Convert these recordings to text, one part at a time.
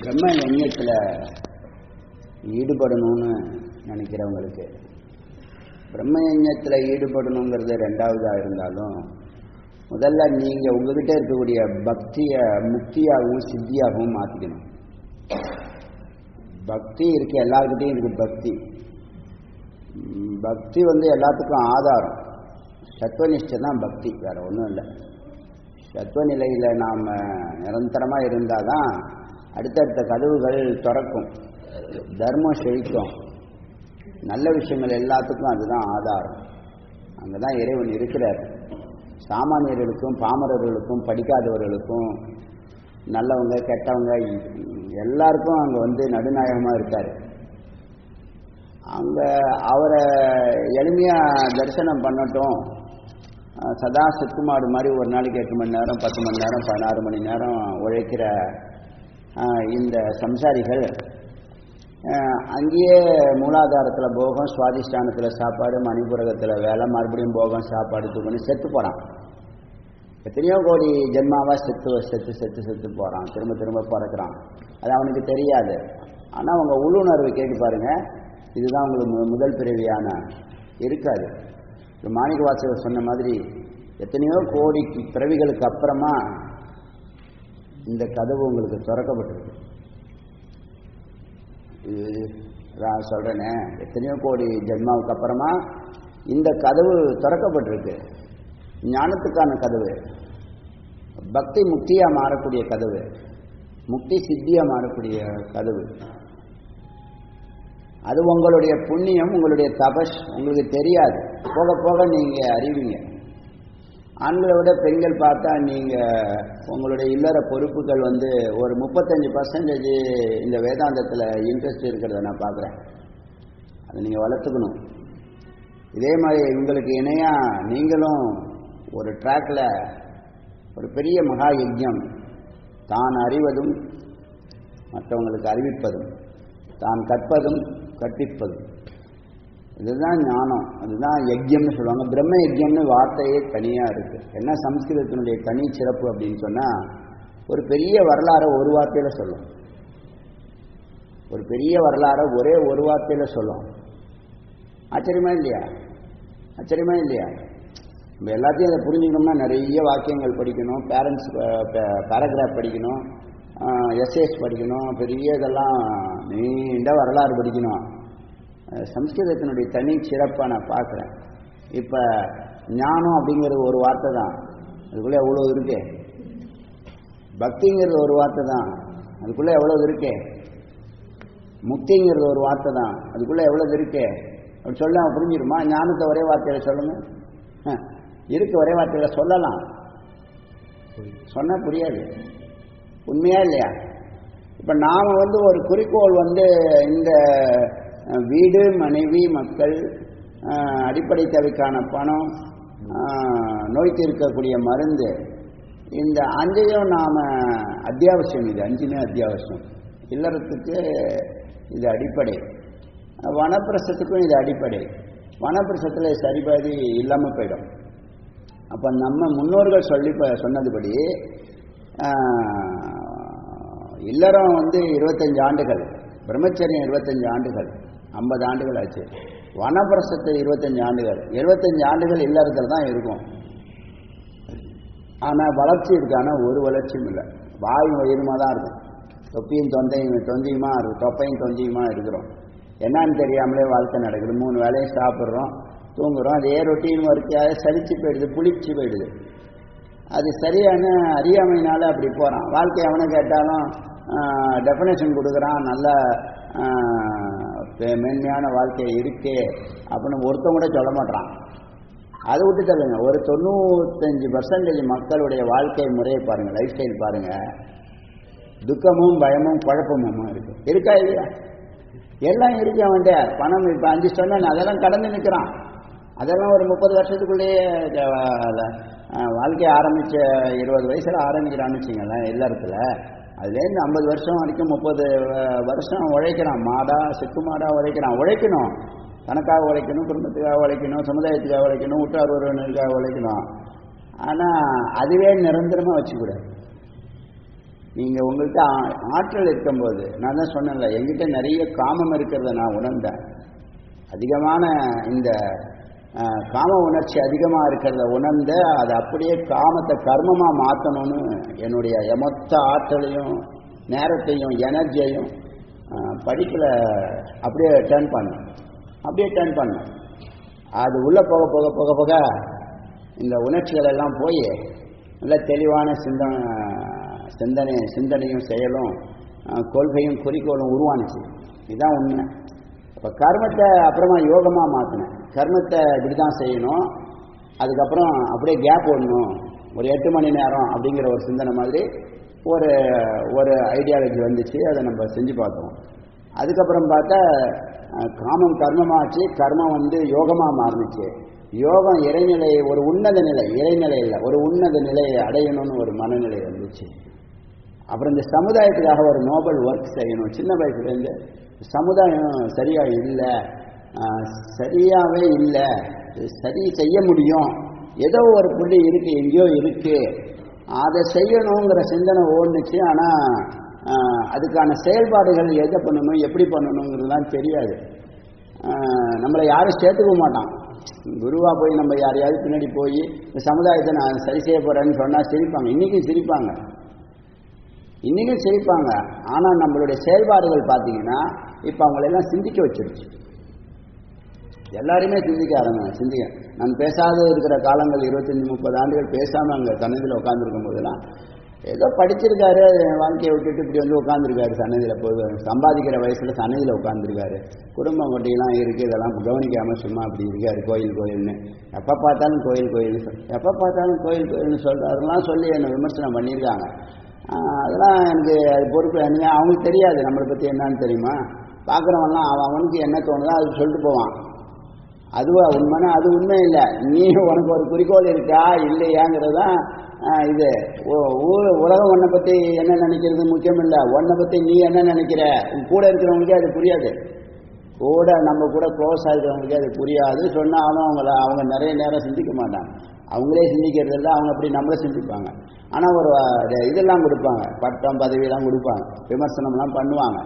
பிரம்ம யஜ்ஞத்தில் ஈடுபடணும்னு நினைக்கிறவங்களுக்கு பிரம்ம யஜ்ஞத்தில் ஈடுபடணுங்கிறது ரெண்டாவதாக இருந்தாலும் முதல்ல நீங்கள் உங்ககிட்ட இருக்கக்கூடிய பக்தியை முக்தியாகவும் சித்தியாகவும் மாற்றிக்கணும். பக்தி இருக்கு, எல்லாருக்கிட்டையும் இருக்கு பக்தி. பக்தி எல்லாத்துக்கும் ஆதாரம். சத்வனிஷ்டை தான் பக்தி, வேற ஒன்றும் இல்லை. சத்வநிலையில் நாம் நிரந்தரமாக இருந்தால் தான் அடுத்தடுத்த கதவுகள் திறக்கும், தர்மம் செழிக்கும், நல்ல விஷயங்கள் எல்லாத்துக்கும் அதுதான் ஆதாரம். அங்கே தான் இறைவன் இருக்கிறார். சாமானியர்களுக்கும் பாமரர்களுக்கும் படிக்காதவர்களுக்கும் நல்லவங்க கெட்டவங்க எல்லாருக்கும் அங்கே நடுநாயகமாக இருக்கார். அங்கே அவரை எளிமையாக தரிசனம் பண்ணட்டும். சதா சுக்குமாடு மாதிரி ஒரு நாளைக்கு 8 மணி நேரம் 10 மணி நேரம் 16 மணி நேரம் உழைக்கிற இந்த சம்சாரிகள் அங்கேயே மூலாதாரத்தில் போகம், சுவாதிஷ்டானத்தில் சாப்பாடு, மணிபுரகத்தில் வேலை, மறுபடியும் போகம், சாப்பாடு தூக்கி செத்து போகிறான். எத்தனையோ கோடி ஜென்மாவாக செத்து போகிறான், திரும்ப திரும்ப பிறக்கிறான். அது அவனுக்கு தெரியாது. ஆனால் அவங்க உள்ளுணர்வு கேட்டு பாருங்கள், இதுதான் உங்களுக்கு முதல் பிறவியான இருக்காது. மாணிக்க வாசகர் சொன்ன மாதிரி எத்தனையோ கோடி பிறவிகளுக்கு அப்புறமா இந்த கதவு உங்களுக்கு திறக்கப்பட்டிருக்கு. நான் சொல்கிறேனே, எத்தனையோ கோடி ஜென்மாவுக்கு அப்புறமா இந்த கதவு திறக்கப்பட்டிருக்கு. ஞானத்துக்கான கதவு, பக்தி முக்தியாக மாறக்கூடிய கதவு, முக்தி சித்தியாக மாறக்கூடிய கதவு. அது உங்களுடைய புண்ணியம், உங்களுடைய தபஸ் உங்களுக்கு தெரியாது. போக போக நீங்கள் அறிவீங்க. ஆண்களை விட பெண்கள் பார்த்தா நீங்கள் உங்களுடைய இல்லற பொறுப்புகள் ஒரு 35% இந்த வேதாந்தத்தில் இன்ட்ரெஸ்ட் இருக்கிறத நான் பார்க்குறேன். அதை நீங்கள் வளர்த்துக்கணும். இதே மாதிரி உங்களுக்கு இணையாக நீங்களும் ஒரு ட்ராக்கில் ஒரு பெரிய மகா யஜ்ஞம், தான் அறிவதும் மற்றவங்களுக்கு அறிவிப்பதும், தான் கற்பதும் கற்பிப்பதும், இதுதான் ஞானம். அதுதான் யஜ்யம்னு சொல்லுவாங்க. பிரம்ம யஜ்யம்னு வார்த்தையே தனியாக இருக்குது. என்ன சம்ஸ்கிருதத்தினுடைய தனி சிறப்பு அப்படின்னு சொன்னால், ஒரு பெரிய வரலாறை ஒரு வார்த்தையில் சொல்லும். ஒரு பெரிய வரலாறை ஒரே ஒரு வார்த்தையில் சொல்லும். ஆச்சரியமா இல்லையா? ஆச்சரியமா இல்லையா? நம்ம எல்லாத்தையும் அதை புரிஞ்சுக்கணும்னா நிறைய வாக்கியங்கள் படிக்கணும், பேராகிராஃப் படிக்கணும், எஸ்ஏஸ் படிக்கணும், பெரிய இதெல்லாம் நீண்ட வரலாறு படிக்கணும். சம்ஸ்கிருதத்தினுடைய தனி சிறப்பாக நான் பார்க்குறேன். இப்போ ஞானம் அப்படிங்கிறது ஒரு வார்த்தை தான், அதுக்குள்ளே எவ்வளோ இருக்கே. பக்திங்கிறது ஒரு வார்த்தை தான், அதுக்குள்ளே எவ்வளோ இருக்கே. முக்திங்கிறது ஒரு வார்த்தை தான், அதுக்குள்ளே எவ்வளோ இருக்கே. அப்படி சொல்ல புரிஞ்சிடுமா? ஞானத்தை ஒரே வார்த்தையில் சொல்லுங்கள். இருக்கு, ஒரே வார்த்தையில் சொல்லலாம், சொன்னால் புரியாது. உண்மையா இல்லையா? இப்போ நாம் ஒரு குறிக்கோள் இந்த வீடு, மனைவி, மக்கள், அடிப்படை தேவைக்கான பணம், நோய் தீர்க்கக்கூடிய மருந்து, இந்த 5ஐயும் நாம் அத்தியாவசியம். இது 5மே அத்தியாவசியம். இல்லறத்துக்கு இது அடிப்படை, வனப்பிரசத்துக்கும் இது அடிப்படை. வனப்பிரசத்தில் சரிபாதி இல்லாமல் போயிடும். அப்போ நம்ம முன்னோர்கள் சொன்னதுபடி இல்லறம் 25 ஆண்டுகள், பிரம்மச்சரியம் 25 ஆண்டுகள், 50 ஆண்டுகள் ஆச்சு. வனப்பிரசத்தை 25 ஆண்டுகள், 75 ஆண்டுகள் இல்லறத்தில் தான் இருக்கும். ஆனால் வளர்ச்சி இருக்கான ஒரு வளர்ச்சியும் இல்லை. வாயும் வயிறுமா தான் இருக்கும். தொப்பியும் தொந்தியுமா இருக்கும், தொப்பையும் தொந்தியுமா இருக்கிறோம். என்னன்னு தெரியாமலே வாழ்க்கை நடக்குது. 3 வேளையும் சாப்பிட்றோம், தூங்குறோம். அதே ரொட்டீன் ஒர்க்காக சலிச்சு போயிடுது, புளிச்சு போயிடுது. அது சரியான அறியாமையினால அப்படி போகிறான். வாழ்க்கை அவனை கேட்டாலும் டெஃபினேஷன் கொடுக்குறான், நல்ல மேன்மையான வாழ்க்கை இருக்கே அப்படின்னு ஒருத்தன் கூட சொல்ல மாட்டான். அதை விட்டு தள்ளுங்க. ஒரு 95% மக்களுடைய வாழ்க்கை முறையை பாருங்கள், லைஃப் ஸ்டைல் பாருங்கள், துக்கமும் பயமும் குழப்பமும் இருக்கு. இருக்கா இல்லையா? எல்லாம் இருக்கு. அவன்கிட்ட பணம் இப்போ 5 சொன்ன அதெல்லாம் கடந்து நிற்கிறான். அதெல்லாம் ஒரு 30 வருஷத்துக்குள்ளேயே வாழ்க்கையை ஆரம்பித்த 20 வயசில் ஆரம்பிக்கிறான்னு வச்சுங்களேன் இல்லறத்தில். அதுலேருந்து 50 வருஷம் வரைக்கும் 30 வருஷம் உழைக்கிறான். செக்கு மாடா உழைக்கணும். தனக்காக உழைக்கணும், குடும்பத்துக்காக உழைக்கணும், சமுதாயத்துக்காக உழைக்கணும், உற்றார் உறவினருக்காக உழைக்கணும். ஆனால் அதுவே நிரந்தரமாக வச்சுக்கூடாது. நீங்கள் உங்கள்கிட்ட ஆற்றல் இருக்கும்போது, நான் தான் சொன்னேன்ல, எங்கிட்ட நிறைய காமம் இருக்கிறத நான் உணர்ந்தேன். அதிகமான இந்த காம உணர்ச்சி அதிகமாக இருக்கிறத உணர்ந்த அதை அப்படியே காமத்தை கர்மமாக மாற்றணும்னு என்னுடைய மொத்த ஆற்றலையும் நேரத்தையும் எனர்ஜியையும் படிப்பில் அப்படியே டர்ன் பண்ணேன். அது உள்ளே போக போக போக போக இந்த உணர்ச்சிகள் எல்லாம் போய் நல்ல தெளிவான சிந்தனையும் செயலும் கொள்கையும் குறிக்கோளும் உருவானுச்சு. இதுதான் உண்மை. இப்போ கர்மத்தை அப்புறமா யோகமாக மாற்றினேன். கர்மத்தை இப்படி தான் செய்யணும், அதுக்கப்புறம் அப்படியே கேப் ஓடணும், ஒரு 8 மணி நேரம் அப்படிங்கிற ஒரு சிந்தனை மாதிரி ஒரு ஐடியாலஜி வந்துச்சு. அதை நம்ம செஞ்சு பார்த்தோம். அதுக்கப்புறம் பார்த்தா காமம் கர்மமாச்சு, கர்மம் வந்து யோகமாக மாறினுச்சு. யோகம் இறைநிலை, ஒரு உன்னத நிலை, இறைநிலை இல்லை, ஒரு உன்னத நிலையை அடையணும்னு ஒரு மனநிலை வந்துச்சு. அப்புறம் இந்த சமுதாயத்துக்காக ஒரு நோபல் ஒர்க் செய்யணும். சின்ன வயசுலேருந்து சமுதாயம் சரியாக இல்லை, சரியாகவே இல்லை, சரி செய்ய முடியும், ஏதோ ஒரு புள்ளி இருக்குது, எங்கேயோ இருக்குது, அதை செய்யணுங்கிற சிந்தனை ஓடுனுச்சு. ஆனால் அதுக்கான செயல்பாடுகள் எதை பண்ணணும், எப்படி பண்ணணுங்கிறதுலாம் தெரியாது. நம்மளை யாரும் சேர்த்துக்க மாட்டான். குருவாக போய் நம்ம யாரையாவது பின்னாடி போய் இந்த சமுதாயத்தை நான் சரி செய்ய போகிறேன்னு சொன்னால் சிரிப்பாங்க. இன்றைக்கும் சிரிப்பாங்க. ஆனால் நம்மளுடைய செயல்பாடுகள் பார்த்தீங்கன்னா இப்போ அவங்களெல்லாம் சிந்திக்க வச்சிருச்சு. எல்லாருமே சிந்திக்க. நான் பேசாத இருக்கிற காலங்கள் 25-30 ஆண்டுகள் பேசாமல் அங்கே சன்னதியில் உட்காந்துருக்கும் போதெல்லாம் ஏதோ படிச்சிருக்காரு, வாழ்க்கையை விட்டுட்டு இப்படி வந்து உட்காந்துருக்காரு சன்னதியில். போய் சம்பாதிக்கிற வயசில் சன்னதியில் உட்காந்துருக்காரு. குடும்பம் கொட்டிலாம் இருக்குது, இதெல்லாம் கவனிக்காமல் சும்மா அப்படி இருக்காரு. கோயில்னு எப்போ பார்த்தாலும் கோயில்னு சொல்கிறாருலாம் சொல்லி என்னை விமர்சனம் பண்ணியிருக்காங்க. அதெல்லாம் எனக்கு அது பொறுப்பு. அவங்களுக்கு தெரியாது நம்மளை பற்றி என்னன்னு தெரியுமா. பார்க்குறவன்லாம் அவனுக்கு என்ன தோணுதோ அது சொல்லிட்டு போவான். அதுவா உண்மைனா அது உண்மை இல்லை. நீ உனக்கு ஒரு குறிக்கோள் இருக்கா இல்லையாங்கிறது தான் இது. உலகம் உன்னை பற்றி என்ன நினைக்கிறது முக்கியம் இல்லை, உன்னை பற்றி நீ என்ன நினைக்கிற. கூட இருக்கிறவங்களுக்கே அது புரியாது, நம்ம கூட க்ளோஸ் ஆகிருக்கிறவங்களுக்கே அது புரியாது. சொன்னாலும் அவங்க நிறைய நேரம் சிந்திக்க மாட்டாங்க. அவங்களே சிந்திக்கிறது இல்லை, அவங்க அப்படி நம்மளே சிந்திப்பாங்க. ஆனால் ஒரு இதெல்லாம் கொடுப்பாங்க, பட்டம் பதவியெல்லாம் கொடுப்பாங்க, விமர்சனம்லாம் பண்ணுவாங்க.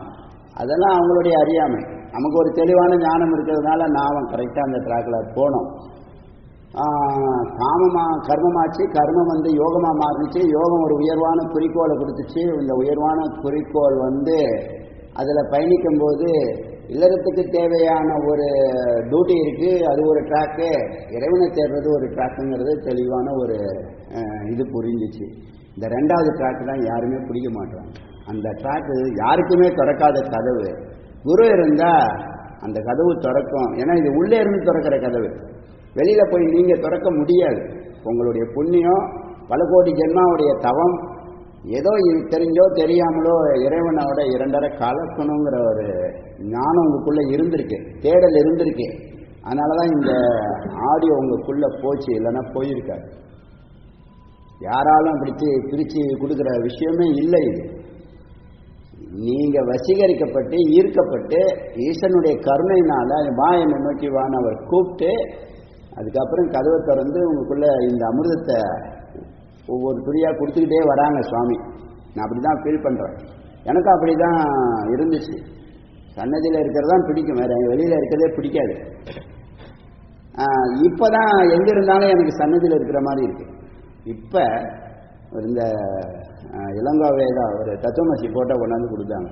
அதெல்லாம் அவங்களுடைய அறியாமை. நமக்கு ஒரு தெளிவான ஞானம் இருக்கிறதுனால நான் கரெக்டாக அந்த ட்ராக்கில் போனோம். கர்மமாச்சு, கர்மம் வந்து யோகமாக மாறிச்சு. யோகம் ஒரு உயர்வான குறிக்கோளை கொடுத்துச்சு. இந்த உயர்வான குறிக்கோள் வந்து அதில் பயணிக்கும்போது இல்லறத்துக்கு தேவையான ஒரு டியூட்டி இருக்குது, அது ஒரு ட்ராக்கு, இறைவனை தேடுறது ஒரு ட்ராக்குங்கிறது தெளிவான ஒரு இது புரிஞ்சிச்சு. இந்த 2வது ட்ராக்கு தான் யாருமே பிடிக்க மாட்டாங்க. அந்த ட்ராக்கு யாருக்குமே திறக்காத கதவு. குரு இருந்தால் அந்த கதவு திறக்கும். ஏன்னா இது உள்ளே இருந்து திறக்கிற கதவு, வெளியில் போய் நீங்கள் திறக்க முடியாது. உங்களுடைய புண்ணியம், பல கோடி ஜென்மாவுடைய தவம், ஏதோ தெரிஞ்சோ தெரியாமலோ இறைவனோட 2 கலக்கணுங்கிற ஒரு ஞானம் உங்களுக்குள்ளே இருந்திருக்கு, தேடல் இருந்திருக்கு. அதனால தான் இந்த ஆடியோ உங்களுக்குள்ளே போச்சு, இல்லைன்னா போயிருக்காரு. யாராலும் பிரித்து கொடுக்குற விஷயமே இல்லை. இது நீங்கள் வசீகரிக்கப்பட்டு ஈர்க்கப்பட்டு ஈசனுடைய கருணையினால வா என்னை நோக்கி வான்னு அவர் கூப்பிட்டு அதுக்கப்புறம் கதவை திறந்து உங்களுக்குள்ள இந்த அமிர்தத்தை ஒவ்வொரு துளியாக கொடுத்துக்கிட்டே வராங்க சுவாமி. நான் அப்படி தான் ஃபீல் பண்ணுறேன். எனக்கும் அப்படி தான் இருந்துச்சு. சன்னதியில் இருக்கிறது தான் பிடிக்கும், வேறு வெளியில் இருக்கிறதே பிடிக்காது. இப்போ தான் எங்கே இருந்தாலும் எனக்கு சன்னதியில் இருக்கிற மாதிரி இருக்குது. இப்போ இந்த இளங்கோவேதா ஒரு தத்துவமசி ஃபோட்டோ கொண்டாந்து கொடுத்தாங்க.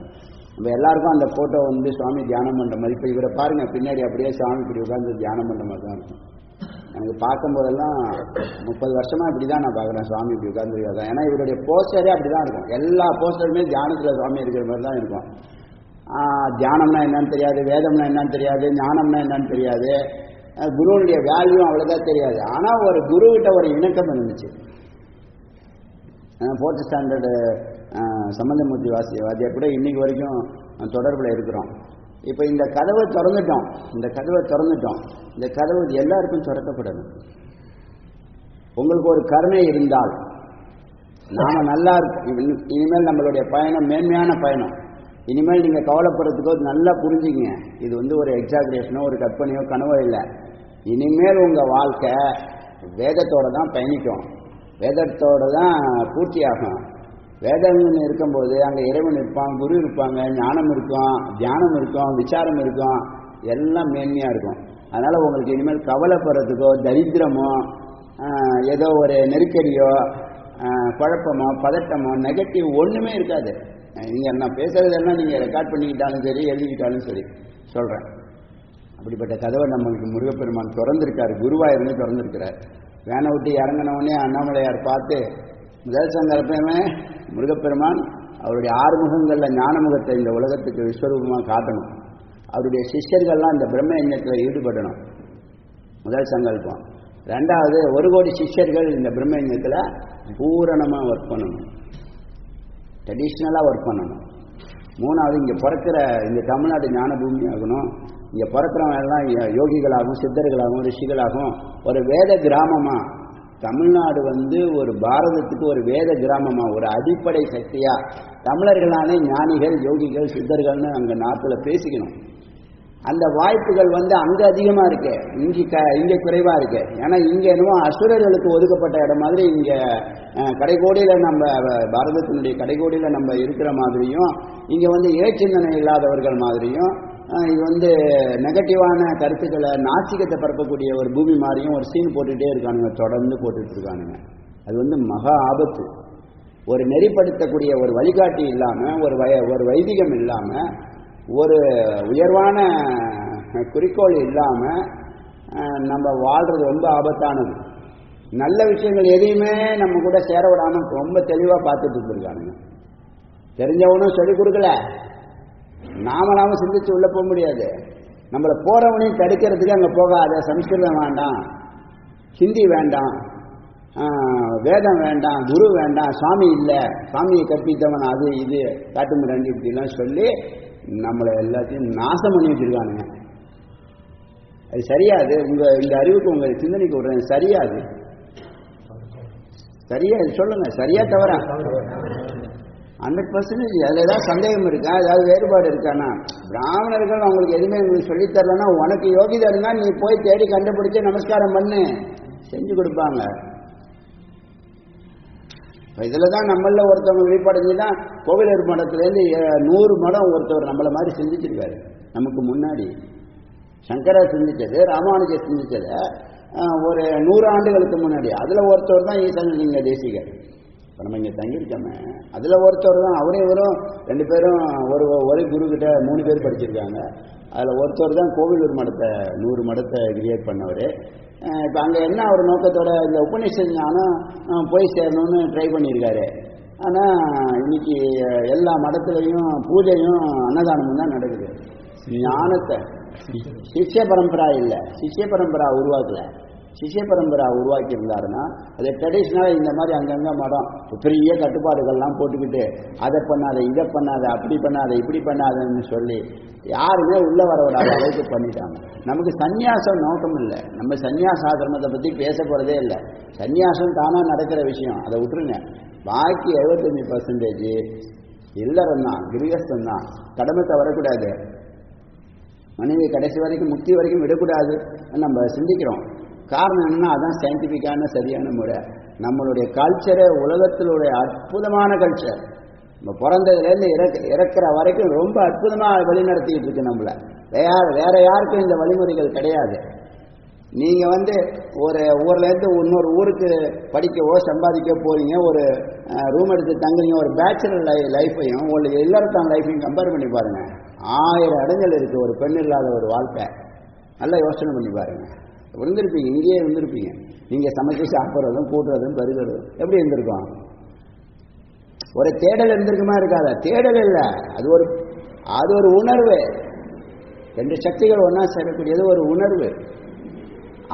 நம்ம எல்லாருக்கும் அந்த ஃபோட்டோ வந்து சுவாமி தியானம் பண்ணுற மாதிரி. இப்போ இவரை பாருங்கள், பின்னாடி அப்படியே சுவாமி இப்படி உட்காந்து தியானம் பண்ணுற மாதிரி தான் இருக்கும். எனக்கு பார்க்கும்போதெல்லாம் 30 வருஷமாக இப்படி தான் நான் பார்க்குறேன், சுவாமி இப்படி உட்காந்துருக்காங்க. ஏன்னா இவருடைய போஸ்டரே அப்படி தான் இருக்கும். எல்லா போஸ்டருமே தியானத்தில் சுவாமி இருக்கிற மாதிரி தான் இருக்கும். தியானம்னா என்னன்னு தெரியாது, வேதம்னா என்னன்னு தெரியாது, ஞானம்னா என்னன்னு தெரியாது, குருவனுடைய வேல்யூ அவ்வளோதான் தெரியாது. ஆனால் ஒரு குருக்கிட்ட ஒரு இணக்கம் இருந்துச்சு. 4th ஸ்டாண்டர்டு சம்பந்தமூர்த்தி வாத்தியார் கூட இன்னைக்கு வரைக்கும் தொடர்பில் இருக்கிறோம். இப்போ இந்த கதவை திறந்துட்டோம். இந்த கதவு எல்லாருக்கும் திறக்கப்படணும். உங்களுக்கு ஒரு கருணை இருந்தால் நாம் நல்லா இருக்கும். இனிமேல் நம்மளுடைய பயணம் மேன்மையான பயணம். இனிமேல் நீங்கள் கவலைப்படுறதுக்கோ நல்லா புரிஞ்சுங்க, இது வந்து ஒரு எக்ஸாக்ரேஷனோ ஒரு கற்பனையோ கனவோ இல்லை. இனிமேல் உங்கள் வாழ்க்கை வேதத்தோடு தான் பயணிக்கும், வேதத்தோடு தான் பூர்த்தியாகும். வேதம்னு இருக்கும்போது அங்கே இறைவன் இருப்பான், குரு இருப்பாங்க, ஞானம் இருக்கும், தியானம் இருக்கும், விசாரம் இருக்கும், எல்லாம் மேன்மையாக இருக்கும். அதனால் உங்களுக்கு இனிமேல் கவலைப்படுறதுக்கோ தரித்திரமோ ஏதோ ஒரு நெருக்கடியோ குழப்பமோ பதட்டமோ நெகட்டிவ் ஒன்றுமே இருக்காது. நீங்கள் நான் பேசுகிறதெல்லாம் நீங்கள் ரெக்கார்ட் பண்ணிக்கிட்டாலும் சரி எழுதிக்கிட்டாலும் சரி சொல்கிறேன். அப்படிப்பட்ட கதவை நம்மளுக்கு முருகப்பெருமான் திறந்திருக்காரு, குருவாக இருந்து திறந்திருக்கிறார். வேனை விட்டு இறங்கினவுடனே அண்ணாமலையார் பார்த்து முதல் சங்கல்பமே முருகப்பெருமான் அவருடைய ஆறுமுகங்களில் ஞானமுகத்தை இந்த உலகத்துக்கு விஸ்வரூபமாக காட்டணும். அவருடைய சிஷ்யர்கள்லாம் இந்த பிரம்ம யஜ்ஞத்தில் ஈடுபடணும், முதல் சங்கல்பம். ரெண்டாவது, 1 கோடி சிஷ்யர்கள் இந்த பிரம்ம யஜ்ஞத்தில் பூரணமாக ஒர்க் பண்ணணும், ட்ரெடிஷ்னலாக ஒர்க் பண்ணணும். மூணாவது, இங்கே பிறக்கிற இந்த தமிழ்நாடு ஞான பூமி ஆகணும். இங்கே பிறக்கிறவங்க எல்லாம் யோகிகளாகவும் சித்தர்களாகவும் ரிஷிகளாகவும் ஒரு வேத கிராமமாக, தமிழ்நாடு ஒரு பாரதத்துக்கு ஒரு வேத கிராமமாக, ஒரு அடிப்படை சக்தியாக தமிழர்களான ஞானிகள் யோகிகள் சித்தர்கள்னு அங்கே நாட்டில் பேசிக்கணும். அந்த வாய்ப்புகள் அங்கே அதிகமாக இருக்கு, இங்கே குறைவாக இருக்கு. ஏன்னா இங்கே என்னவோ அசுரர்களுக்கு ஒதுக்கப்பட்ட இடம் மாதிரி இங்கே கடைகோடியில் நம்ம பாரதத்தினுடைய கடைகோடியில் நம்ம இருக்கிற மாதிரியும், இங்கே ஏச்சிந்தனை இல்லாதவர்கள் மாதிரியும், இது நெகட்டிவான கருத்துக்களை நாசிகத்தை பரப்பக்கூடிய ஒரு பூமி மாதிரியும் ஒரு சீன் போட்டுகிட்டே இருக்கானுங்க, தொடர்ந்து போட்டுட்டு இருக்கானுங்க. அது மகா ஆபத்து. ஒரு நெறிப்படுத்தக்கூடிய ஒரு வழிகாட்டி இல்லாமல், ஒரு வைதிகம் இல்லாமல், ஒரு உயர்வான குறிக்கோள் இல்லாமல் நம்ம வாழ்கிறது ரொம்ப ஆபத்தானது. நல்ல விஷயங்கள் எதையுமே நம்ம கூட சேர விடாமல் ரொம்ப தெளிவாக பார்த்துட்டு இருந்திருக்கானுங்க. தெரிஞ்சவனும் சொல்லிக் கொடுக்கல, நாம சிந்திச்சு உள்ள போக முடியாது. நம்மளை போறவனையும் தடுக்கிறதுக்கு அங்கே போகாத, சம்ஸ்கிருதம் வேண்டாம், ஹிந்தி வேண்டாம், வேதம் வேண்டாம், குரு வேண்டாம், சுவாமி இல்லை, சுவாமியை கற்பித்தவன் அது இது காட்டுமிராண்டி இப்படிலாம் சொல்லி நம்மளை எல்லாத்தையும் நாசம் பண்ணி வச்சிருக்கானுங்க. அது சரியாது. இந்த அறிவுக்கு உங்க சிந்தனைக்கு விடுறேன், சரியாது சரியா சொல்லுங்க, சரியா தவறா? 100% அதில் ஏதாவது சந்தேகம் இருக்கா, ஏதாவது வேறுபாடு இருக்கானா? பிராமணர்கள் அவங்களுக்கு எதுவுமே உங்களுக்கு சொல்லித்தரலன்னா, உனக்கு யோகிதா இருந்தா நீ போய் தேடி கண்டுபிடிச்சு நமஸ்காரம் பண்ணு, செஞ்சு கொடுப்பாங்க. இதில் தான் நம்மள ஒருத்தவங்க வெளிப்பாடு தான் கோவிலூர் மடத்துலேருந்து 100 மடம் ஒருத்தவர் நம்மளை மாதிரி சிந்திச்சிருக்காரு. நமக்கு முன்னாடி சங்கரர் சிந்திச்சது, ராமானுஜர் சிந்திச்சது ஒரு 100 ஆண்டுகளுக்கு முன்னாடி. அதில் ஒருத்தவர் தான் ஈசானலிங்க தேசிகர். இப்போ நம்ம இங்கே தங்கியிருக்கோமே, அதில் ஒருத்தர் தான். அவரே வரும் 2 பேரும் ஒரு குரு கிட்ட 3 பேர் படிச்சிருக்காங்க. அதில் ஒருத்தர் தான் கோவிலூர் மடத்தை 100 மடத்தை கிரியேட் பண்ணவர். இப்போ அங்கே என்ன ஒரு நோக்கத்தோட இந்த உபநிஷத் ஞானம் போய் சேரணும்னு ட்ரை பண்ணியிருக்காரு. ஆனால் இன்னைக்கு எல்லா மடத்துலையும் பூஜையும் அன்னதானமும் தான் நடக்குது. ஞானத்தை சிஷ்ய பரம்பரா இல்லை, சிஷ்ய பரம்பரா உருவாக்கல. சிஷ்ய பரம்பரா உருவாக்கி இருந்தாருன்னா அது ட்ரெடிஷ்னலாக இந்த மாதிரி அங்கங்கே மடம் பெரிய கட்டுப்பாடுகள்லாம் போட்டுக்கிட்டு அதை பண்ணாத இதை பண்ணாத அப்படி பண்ணாத இப்படி பண்ணாதன்னு சொல்லி யாருமே உள்ள வர விடாத அளவுக்கு பண்ணிட்டாங்க. நமக்கு சந்நியாசம் நோக்கம் இல்லை. நம்ம சந்நியாச ஆசிரமத்தை பற்றி பேச போகிறதே இல்லை. சந்நியாசம் தானாக நடக்கிற விஷயம், அதை விட்டுருங்க. பாக்கி 75% இல்லறம் தான், கிரகஸ்தம் தான். கடமைத்தை வரக்கூடாது, மனைவி கடைசி வரைக்கும் முக்தி வரைக்கும் விடக்கூடாது நம்ம சிந்திக்கிறோம். காரணம் என்னன்னா, அதான் சயின்டிஃபிக்கான சரியான முறை. நம்மளுடைய கல்ச்சரை உலகத்தினுடைய அற்புதமான கல்ச்சர். நம்ம பிறந்ததுலேருந்து இறக்குற வரைக்கும் ரொம்ப அற்புதமாக வழிநடத்திக்கிட்டு இருக்கு நம்மளை. வேற யாருக்கும் இந்த வழிமுறைகள் கிடையாது. நீங்கள் ஒரு ஊர்லேருந்து இன்னொரு ஊருக்கு படிக்கவோ சம்பாதிக்கவோ போறீங்க, ஒரு ரூம் எடுத்து தங்குறீங்க, ஒரு பேச்சுலர் லைஃப்பையும் உங்களுக்கு இல்லறத்தான் லைஃப்பையும் கம்பேர் பண்ணி பாருங்கள். 1000 இடங்கள் இருக்குது ஒரு பெண் இல்லாத ஒரு வாழ்க்கை. நல்லா யோசனை பண்ணி பாருங்கள். இருந்திருப்பீங்க, இங்கேயே இருந்திருப்பீங்க. நீங்கள் சமைச்சு சாப்பிட்றதும் கூட்டுறதும் பெருகிறதும் எப்படி இருந்திருக்கும்? ஒரு தேடல் இருந்திருக்குமா இருக்காத? தேடல் இல்லை, அது ஒரு உணர்வு. 2 சக்திகள் ஒன்றா சேரக்கூடியது ஒரு உணர்வு.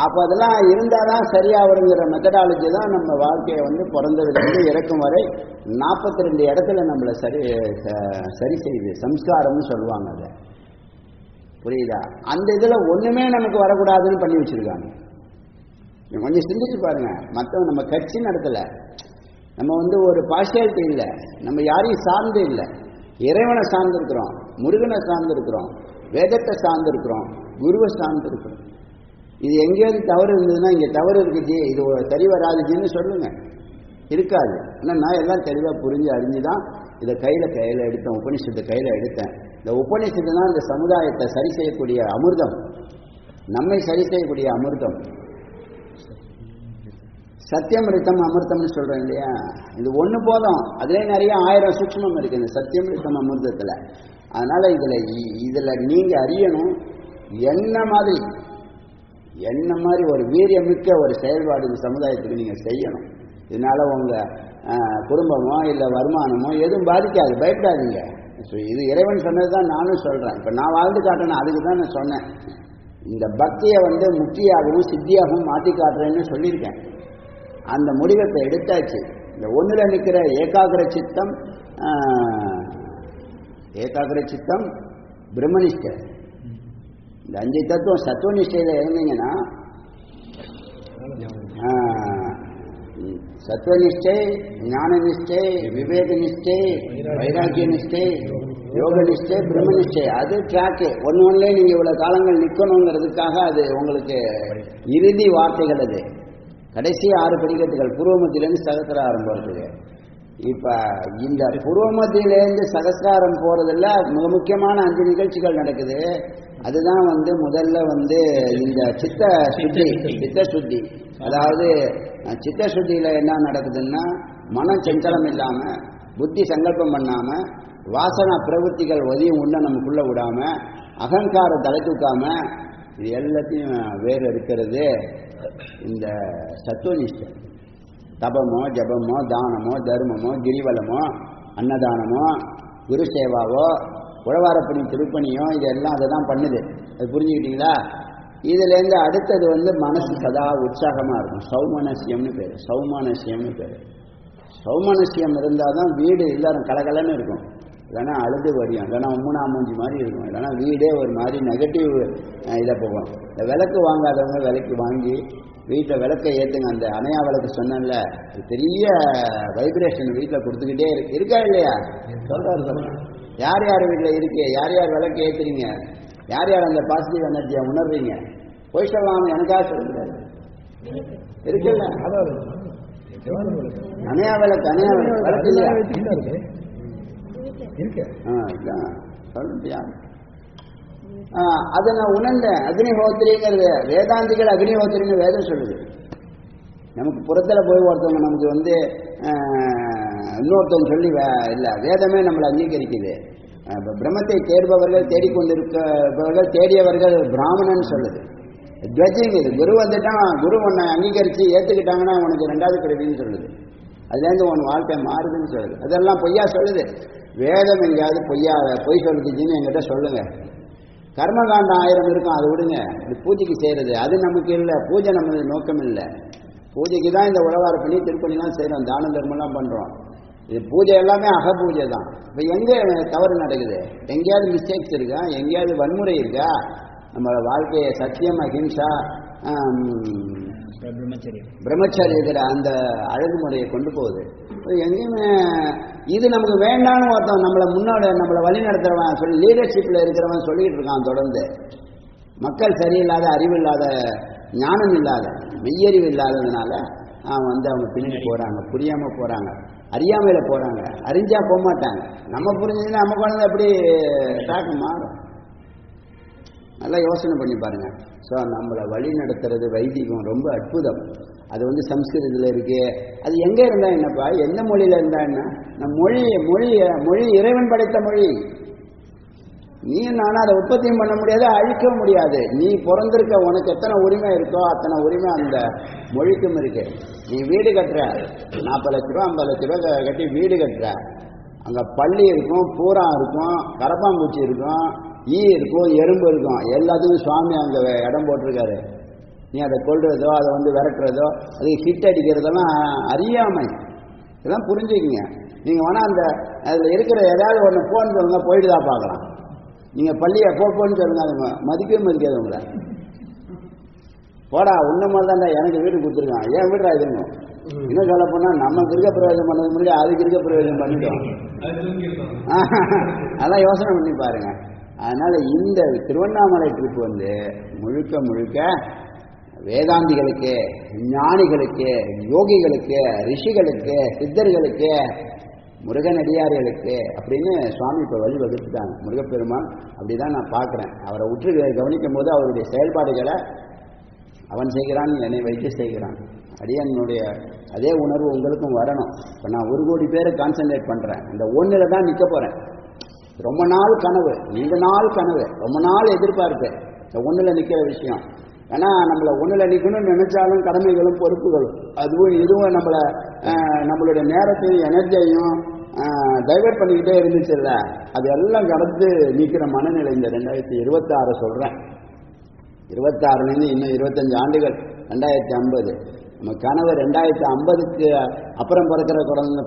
அப்போ அதெல்லாம் இருந்தால் தான் சரியாக வருங்கிற மெத்தடாலஜி தான் நம்ம வாழ்க்கையை பிறந்ததுலேருந்து இறக்கும் வரை 42 இடத்துல நம்மளை சரி செய்யுது. சம்ஸ்காரம்னு சொல்லுவாங்க. அதை புரியுதா? அந்த இதில் ஒன்றுமே நமக்கு வரக்கூடாதுன்னு பண்ணி வச்சுருக்காங்க. கொஞ்சம் சிந்திச்சு பாருங்க. மற்றவங்க நம்ம கட்சி நடத்தலை, நம்ம ஒரு பார்ஷியாலிட்டி இல்லை, நம்ம யாரையும் சார்ந்து இல்லை. இறைவனை சார்ந்து இருக்கிறோம், முருகனை சார்ந்து இருக்கிறோம், வேதத்தை சார்ந்து இருக்கிறோம், குருவை சார்ந்து இருக்கிறோம். இது எங்கேயாவது தவறு இருந்ததுன்னா இங்கே தவறு இருக்குச்சு, இது சரி வராதுச்சின்னு சொல்லுங்க. இருக்காது. ஆனால் நான் எல்லாம் தெளிவாக புரிஞ்சு அறிஞ்சு தான் இதை கையில் எடுத்தேன். உபனிஷத்தை கையில் எடுத்தேன். இந்த உபனிஷத்து தான் இந்த சமுதாயத்தை சரி செய்யக்கூடிய அமிர்தம், நம்மை சரி செய்யக்கூடிய அமிர்தம். சத்தியமிருத்தம் அமிர்தம்னு சொல்றோம் இல்லையா, இது ஒன்று போதும். அதுலேயே நிறைய 1000 சூட்சமம் இருக்கு இந்த சத்தியமிருத்தம் அமிர்தத்தில். அதனால இதில் நீங்க அறியணும் என்ன மாதிரி ஒரு வீரியமிக்க ஒரு செயல்பாடு இந்த சமுதாயத்துக்கு நீங்க செய்யணும். இதனால உங்க குடும்பமோ இல்லை வருமானமோ எதுவும் பாதிக்காது, பயப்படாதீங்க. இது இறைவன் சொன்னதுதான் நானும் சொல்றேன். இப்ப நான் வாழ்ந்து காட்டணும், அதுக்கு தான் நான் சொன்னேன். இந்த பக்தியை முக்தியாகவும் சித்தியாகவும் மாற்றி காட்டுறேன்னு சொல்லியிருக்கேன். அந்த முடிவத்தை எடுத்தாச்சு. இந்த ஒண்ணுல நிற்கிற ஏகாகிர சித்தம் பிரம்மனிஷ்டை. இந்த 5 தத்துவம் சத்துவநிஷ்டையில இருந்தீங்கன்னா, சத்துவநிஷ்டை, ஞான நிஷ்டை, விவேக நிஷ்டை, வைராக்கிய நிஷ்டை, யோக நிஷ்டை, பிரம்மனிஷ்டை. அது ட்ராக்கு. ஒன்றுலேயே நீங்க இவ்வளவு காலங்கள் நிற்கணுங்கிறதுக்காக அது உங்களுக்கு இறுதி வார்த்தைகள். அது கடைசி 6 படிக்கட்டுகள் பூர்வமத்திலேருந்து சகசிராரம் போறதுக்கு. இப்ப இந்த பூர்வமத்திலேருந்து சகசிராரம் போறதுல மிக முக்கியமான 5 நிகழ்ச்சிகள் நடக்குது. அதுதான் முதல்ல இந்த சித்த சுத்தி. அதாவது சித்த சுத்தியில என்ன நடக்குதுன்னா, மனம் சஞ்சலம் இல்லாம, புத்தி சங்கல்பம் பண்ணாம, வாசனா பிரவൃத்திகள் ஒதியும் உள்ள நமக்குள்ள விடாம, அகங்காரம் தலை தூக்காம, இது எல்லாத்தையும் வேறு இருக்கிறது இந்த சத்துவநிஷ்டை. தபமோ ஜபமோ தானமோ தர்மமோ கிரிவலமோ அன்னதானமோ குரு சேவாவோ உழவாரப்பணி திருப்பணியோ இதெல்லாம் அதை தான் பண்ணுது. அது புரிஞ்சுக்கிட்டீங்களா? இதுலேருந்து அடுத்தது மனசு சதா உற்சாகமாக இருக்கும். சௌமனசியம்னு பேர். சௌமனசியம் இருந்தால் தான் வீடு எல்லாரும் கலகலன்னு இருக்கும். இல்லைன்னா அழுது வடியும், இல்லைன்னா மூஞ்சி மாதிரி இருக்கும், இல்லைன்னா வீடே ஒரு மாதிரி நெகட்டிவ் இதை போகும். இந்த விளக்கு வாங்காதவங்க விலைக்கு வாங்கி வீட்டில் விளக்கை ஏற்றுங்க. அந்த அணையா விளக்கு சொன்னேன்ல, பெரிய வைப்ரேஷன் வீட்டில் கொடுத்துக்கிட்டே இருக்கா இல்லையா? சொல்றாரு. யார் யார் வீட்டில் இருக்கு, யார் யார் விளக்கு ஏற்றுறீங்க, யார் யார் அந்த பாசிட்டிவ் எனர்ஜியை உணர்றீங்க? போய் சொல்லாம எனக்காக சொல்லுறாரு. இருக்குல்ல அணையா விளக்கு இல்லையா? அதை நான் உணர்ந்தேன். அக்னிஹோத்திரிங்கிறது வேதாந்திகள் அக்னிஹோத்திரின்னு வேதம் சொல்லுது. நமக்கு புறத்தில் போய் ஒருத்தவங்க நமக்கு இன்னொருத்தவங்க சொல்லி இல்லை, வேதமே நம்மளை அங்கீகரிக்குது. பிரம்மத்தை தேடுபவர்கள் தேடிக்கொண்டிருப்பவர்கள் தேடியவர்கள் பிராமணன் சொல்லுது. ஜட்ஜிங் இது. குரு வந்துட்டான், குரு உன்னை அங்கீகரித்து ஏற்றுக்கிட்டாங்கன்னா உனக்கு 2வது பிறவின்னு சொல்லுது. அதுலேருந்து உன் வாழ்க்கை மாறுதுன்னு சொல்லுது. அதெல்லாம் பொய்யா சொல்லுது. வேதம் எங்கேயாவது பொய் சொல்லுதுன்னு என்கிட்ட சொல்லுங்க. கர்மகாண்டம் 1000 இருக்கும், அதை விடுங்க. இது பூஜைக்கு செய்யறது அது நமக்கு இல்லை. பூஜை நமது நோக்கம் இல்லை. பூஜைக்கு தான் இந்த உழவார பண்ணி திருப்பணிலாம் செய்கிறோம், தான தர்மம்லாம் பண்ணுறோம். இது பூஜை எல்லாமே அகபூஜை தான். இப்போ எங்கே தவறு நடக்குது? எங்கேயாவது மிஸ்டேக்ஸ் இருக்கா? எங்கேயாவது வன்முறை இருக்கா? நம்மளோட வாழ்க்கையை சத்தியம் அஹிம்சா பிரம்மச்சரியங்கிற அந்த அழகுமுறையை கொண்டு போகுது. எங்கேயுமே இது நமக்கு வேண்டான்னு ஒருத்தன் நம்மளை வழி நடத்துறவன் சொல்லி லீடர்ஷிப்ல இருக்கிறவன் சொல்லிட்டு இருக்கான் தொடர்ந்து. மக்கள் சரியில்லாத, அறிவில்லாத, ஞானம் இல்லாத, மெய்யறிவு இல்லாததுனால அவங்க பின்னாடி போறாங்க, புரியாம போறாங்க, அறியாமையில போறாங்க. அறிஞ்சா போக மாட்டாங்க. நம்ம புரிஞ்சதுன்னா நம்ம குழந்தை எப்படி டாக்கு மாறும். நல்லா யோசனை பண்ணி பாருங்க. ஸோ நம்மளை வழி நடத்துறது வைதிகம் ரொம்ப அற்புதம். அது சம்ஸ்கிருதத்தில் இருக்கு. அது எங்கே இருந்தா என்னப்பா, எந்த மொழியில இருந்தா என்ன? நம் மொழி இறைவன் படைத்த மொழி. நீ நானும் அதை உற்பத்தியும் பண்ண முடியாது, அழிக்கவும் முடியாது. நீ பிறந்திருக்க உனக்கு எத்தனை உரிமை இருக்கோ அத்தனை உரிமை அந்த மொழிக்கும் இருக்கு. நீ வீடு கட்டுற, 40 லட்ச ரூபா 50 லட்ச ரூபா கட்டி வீடு கட்டுற, அங்கே பள்ளி இருக்கும், பூரா இருக்கும், கரப்பாம்பூச்சி இருக்கும், ஈ இருக்கும், எறும்பு இருக்கும், எல்லாத்துக்கும் சுவாமி அங்கே இடம் போட்டிருக்காரு. நீ அதை கொள்றதோ அதை விரட்டுறதோ அதுக்கு ஹிட் அடிக்கிறதெல்லாம் அறியாமை. இதெல்லாம் புரிஞ்சுக்கிங்க. நீங்கள் வேணால் அதில் இருக்கிற ஏதாவது ஒன்று போன்னு சொல்லுங்க, போயிட்டு தான் பார்க்கலாம். நீங்கள் பள்ளியை போன்னு சொல்லுங்க, அதுங்க மதிக்கவே மதிக்காது உங்களை. போடா உன்ன மாதிரி தான்டா எனக்கு வீடு கொடுத்துருக்கான், ஏன் வீடுறா இதுங்க. இன்னும் சொல்ல போனால் நம்ம கிருக்க பிரயோஜனம் பண்ணது முன்னாடி அது கிருக்க பிரயோஜனம் பண்ணிட்டோம். அதான் யோசனை பண்ணி பாருங்க. அதனால இந்த திருவண்ணாமலை ட்ரிப் முழுக்க வேதாந்திகளுக்கு, ஞானிகளுக்கு, யோகிகளுக்கு, ரிஷிகளுக்கு, சித்தர்களுக்கு, முருகனடியார்களுக்கு அப்படின்னு சுவாமி இப்போ வழி வகுத்துட்டாங்க. முருகப்பெருமான் அப்படிதான் நான் பார்க்குறேன். அவரை உற்று கவனிக்கும் போது அவருடைய செயல்பாடுகளை அவன் செய்கிறான், என்னை வைத்து செய்கிறான். அடியனுடைய அதே உணர்வு உங்களுக்கும் வரணும். இப்போ நான் 1 கோடி பேரை கான்சன்ட்ரேட் பண்ணுறேன். இந்த ஒன்றில் தான் நிற்க போகிறேன். ரொம்ப நாள் கனவு, நீண்ட நாள் கனவு, ரொம்ப நாள் எதிர்பார்ப்பு இந்த ஒன்றில் நிற்கிற விஷயம். ஏன்னா நம்மளை ஒன்றில் நிற்கணும்னு நினைச்சாலும் கடமைகளும் பொறுப்புகளும் அதுவும் இதுவும் நம்மளுடைய நேரத்தையும் எனர்ஜியையும் டைவர்ட் பண்ணிக்கிட்டே இருந்துச்சுல்ல, அது எல்லாம் கடந்து நிற்கிற மனநிலை இந்த 2026 சொல்கிறேன். 26லேருந்து இன்னும் 25 ஆண்டுகள் 2050. நம்ம கனவு 2050க்கு அப்புறம்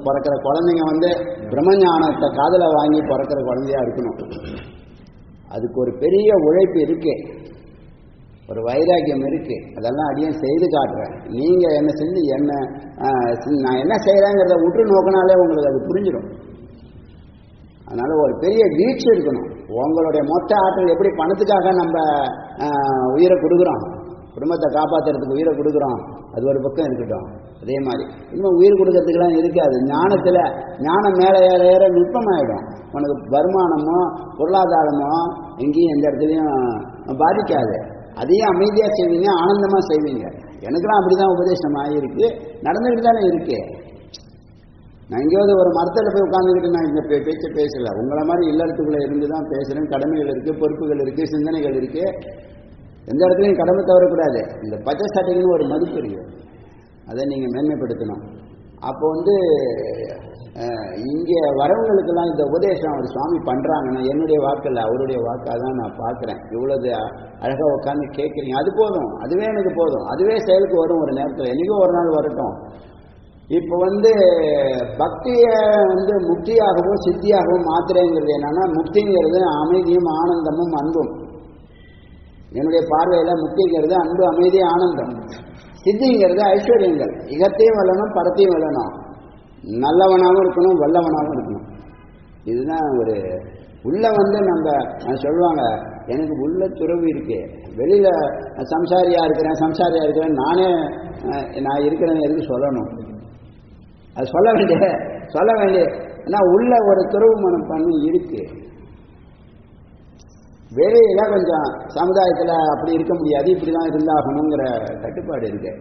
பிறக்கிற குழந்தைங்க வந்து பிரம்மஞானத்தை காதல வாங்கி பிறக்கிற குழந்தையா இருக்கணும். அதுக்கு ஒரு பெரிய உழைப்பு இருக்கு, ஒரு வைராக்கியம் இருக்கு. அதெல்லாம் அடியும் செய்து காட்டுறேன். நீங்க என்ன செஞ்சு நான் என்ன செய்யறேங்கிறத உற்று நோக்கினாலே உங்களுக்கு அது புரிஞ்சிடும். அதனால ஒரு பெரிய வீழ்ச்சி இருக்கணும். உங்களுடைய மொத்த ஆற்றல் எப்படி பணத்துக்காக நம்ம உயிரை கொடுக்குறோம், குடும்பத்தை காப்பாற்றுறதுக்கு உயிரை கொடுக்குறோம், அது ஒரு பக்கம் இருக்கட்டும். அதே மாதிரி இன்னும் உயிர் கொடுக்கறதுக்கெல்லாம் இருக்காது. ஞானம் மேலே ஏற ஏற நுட்பமாயிடும். உனக்கு வருமானமோ பொருளாதாரமோ எங்கேயும் எந்த இடத்துலையும் பாதிக்காது. அதையும் அமைதியாக செய்வீங்க, ஆனந்தமாக செய்வீங்க. எனக்குலாம் அப்படிதான் உபதேசம் ஆகியிருக்கு, நடந்துக்கிட்டு தானே இருக்கு. நான் எங்கேயாவது ஒரு மரத்தில் போய் உட்காந்துக்கிட்டு நான் இந்த பேச்சை பேசலை. உங்களை மாதிரி இல்லறத்துக்குள்ளே இருந்து தான் பேசுகிறேன். கடமைகள் இருக்குது, பொறுப்புகள் இருக்குது, சிந்தனைகள் இருக்குது. எந்த இடத்துலையும் கடமை தவறக்கூடாது. இந்த பச்சை சட்டைக்குன்னு ஒரு மதிப்பு இருக்குது, அதை நீங்கள் மேன்மைப்படுத்தணும். அப்போ இங்கே வரவங்களுக்கெல்லாம் இந்த உபதேசம் அவர் சுவாமி பண்ணுறாங்கன்னா என்னுடைய வாக்கில் அவருடைய வாக்காக தான் நான் பார்க்குறேன். இவ்வளவு அழகாக உட்காந்து கேட்குறீங்க, அது போதும், அதுவே எனக்கு போதும். அதுவே செயலுக்கு வரும் ஒரு நேரத்தில், என்றைக்கும் ஒரு நாள் வரட்டும். இப்போ பக்தியை முக்தியாகவும் சித்தியாகவும் மாத்திரைங்கிறது என்னன்னா, முக்திங்கிறது அமைதியும் ஆனந்தமும் அன்பும். என்னுடைய பார்வையில் முக்திங்கிறது அன்பு, அமைதி, ஆனந்தம். சித்திங்கிறது ஐஸ்வர்யங்கள். இகத்தையும் வெல்லணும், பரத்தையும் வெல்லணும். நல்லவனாகவும் இருக்கணும், வல்லவனாகவும் இருக்கணும். இதுதான் ஒரு உள்ள நம்ம சொல்லுவாங்க, எனக்கு உள்ள துறவு இருக்கு, வெளியில சம்சாரியா இருக்கிறேன் நானே நான் இருக்கிறேன்னு எதுக்கு சொல்லணும்? அது சொல்ல வேண்டிய ஏன்னா உள்ள ஒரு துறவு மனம் பண்ணி இருக்கு. வெளியில கொஞ்சம் சமுதாயத்தில் அப்படி இருக்க முடியாது, இப்படிதான் இருந்தாகணுங்கிற கட்டுப்பாடு இருக்கு.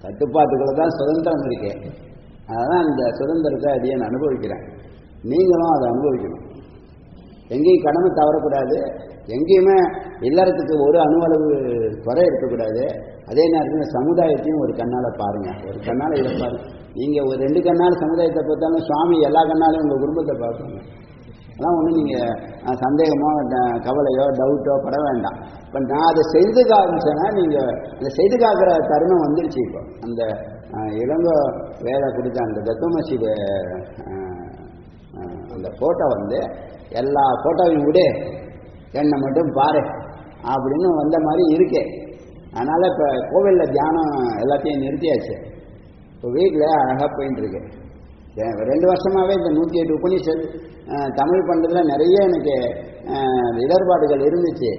கட்டுப்பாட்டுக்குள்ள தான் சுதந்திரம் இருக்கு. அதான் இந்த சுதந்திரத்தை அடியே நான் அனுபவிக்கிறேன். நீங்களும் அதை அனுபவிக்கணும். எங்கேயும் கடமை தவறக்கூடாது, எங்கேயுமே இல்லறத்துக்கு ஒரு அணுவளவு குறை இருக்கக்கூடாது. அதே நேரத்தில் சமுதாயத்தையும் ஒரு கண்ணால் பாருங்க, ஒரு கண்ணால் இதை பாருங்க. நீங்கள் ஒரு 2 கண்ணால் சமுதாயத்தை பார்த்தாலும் சுவாமி எல்லா கண்ணாலையும் உங்கள் குடும்பத்தை பார்ப்பாங்க. அதான் ஒன்றும் நீங்கள் சந்தேகமோ கவலையோ டவுட்டோ பட வேண்டாம். இப்போ நான் அதை செய்து காமிச்சேன்னா நீங்கள் அந்த செய்து காக்கிற தருணம் வந்துருச்சு. இப்போ அந்த இளங்கோ வேலை கொடுத்த அந்த தத்துவமசி அந்த ஃபோட்டோ எல்லா ஃபோட்டோவையும் விடு, என்னை மட்டும் பாரு அப்படின்னு வந்த மாதிரி இருக்கு. அதனால் இப்போ கோவிலில் தியானம் எல்லாத்தையும் நிறுத்தியாச்சு. இப்போ வீட்டில் அழகாக போயிட்டு இருக்கு. 2 வருஷமாகவே இந்த 108 உபநிஷத் தமிழ் பண்ணுறதுல நிறைய எனக்கு இடர்பாடுகள் இருந்துச்சு,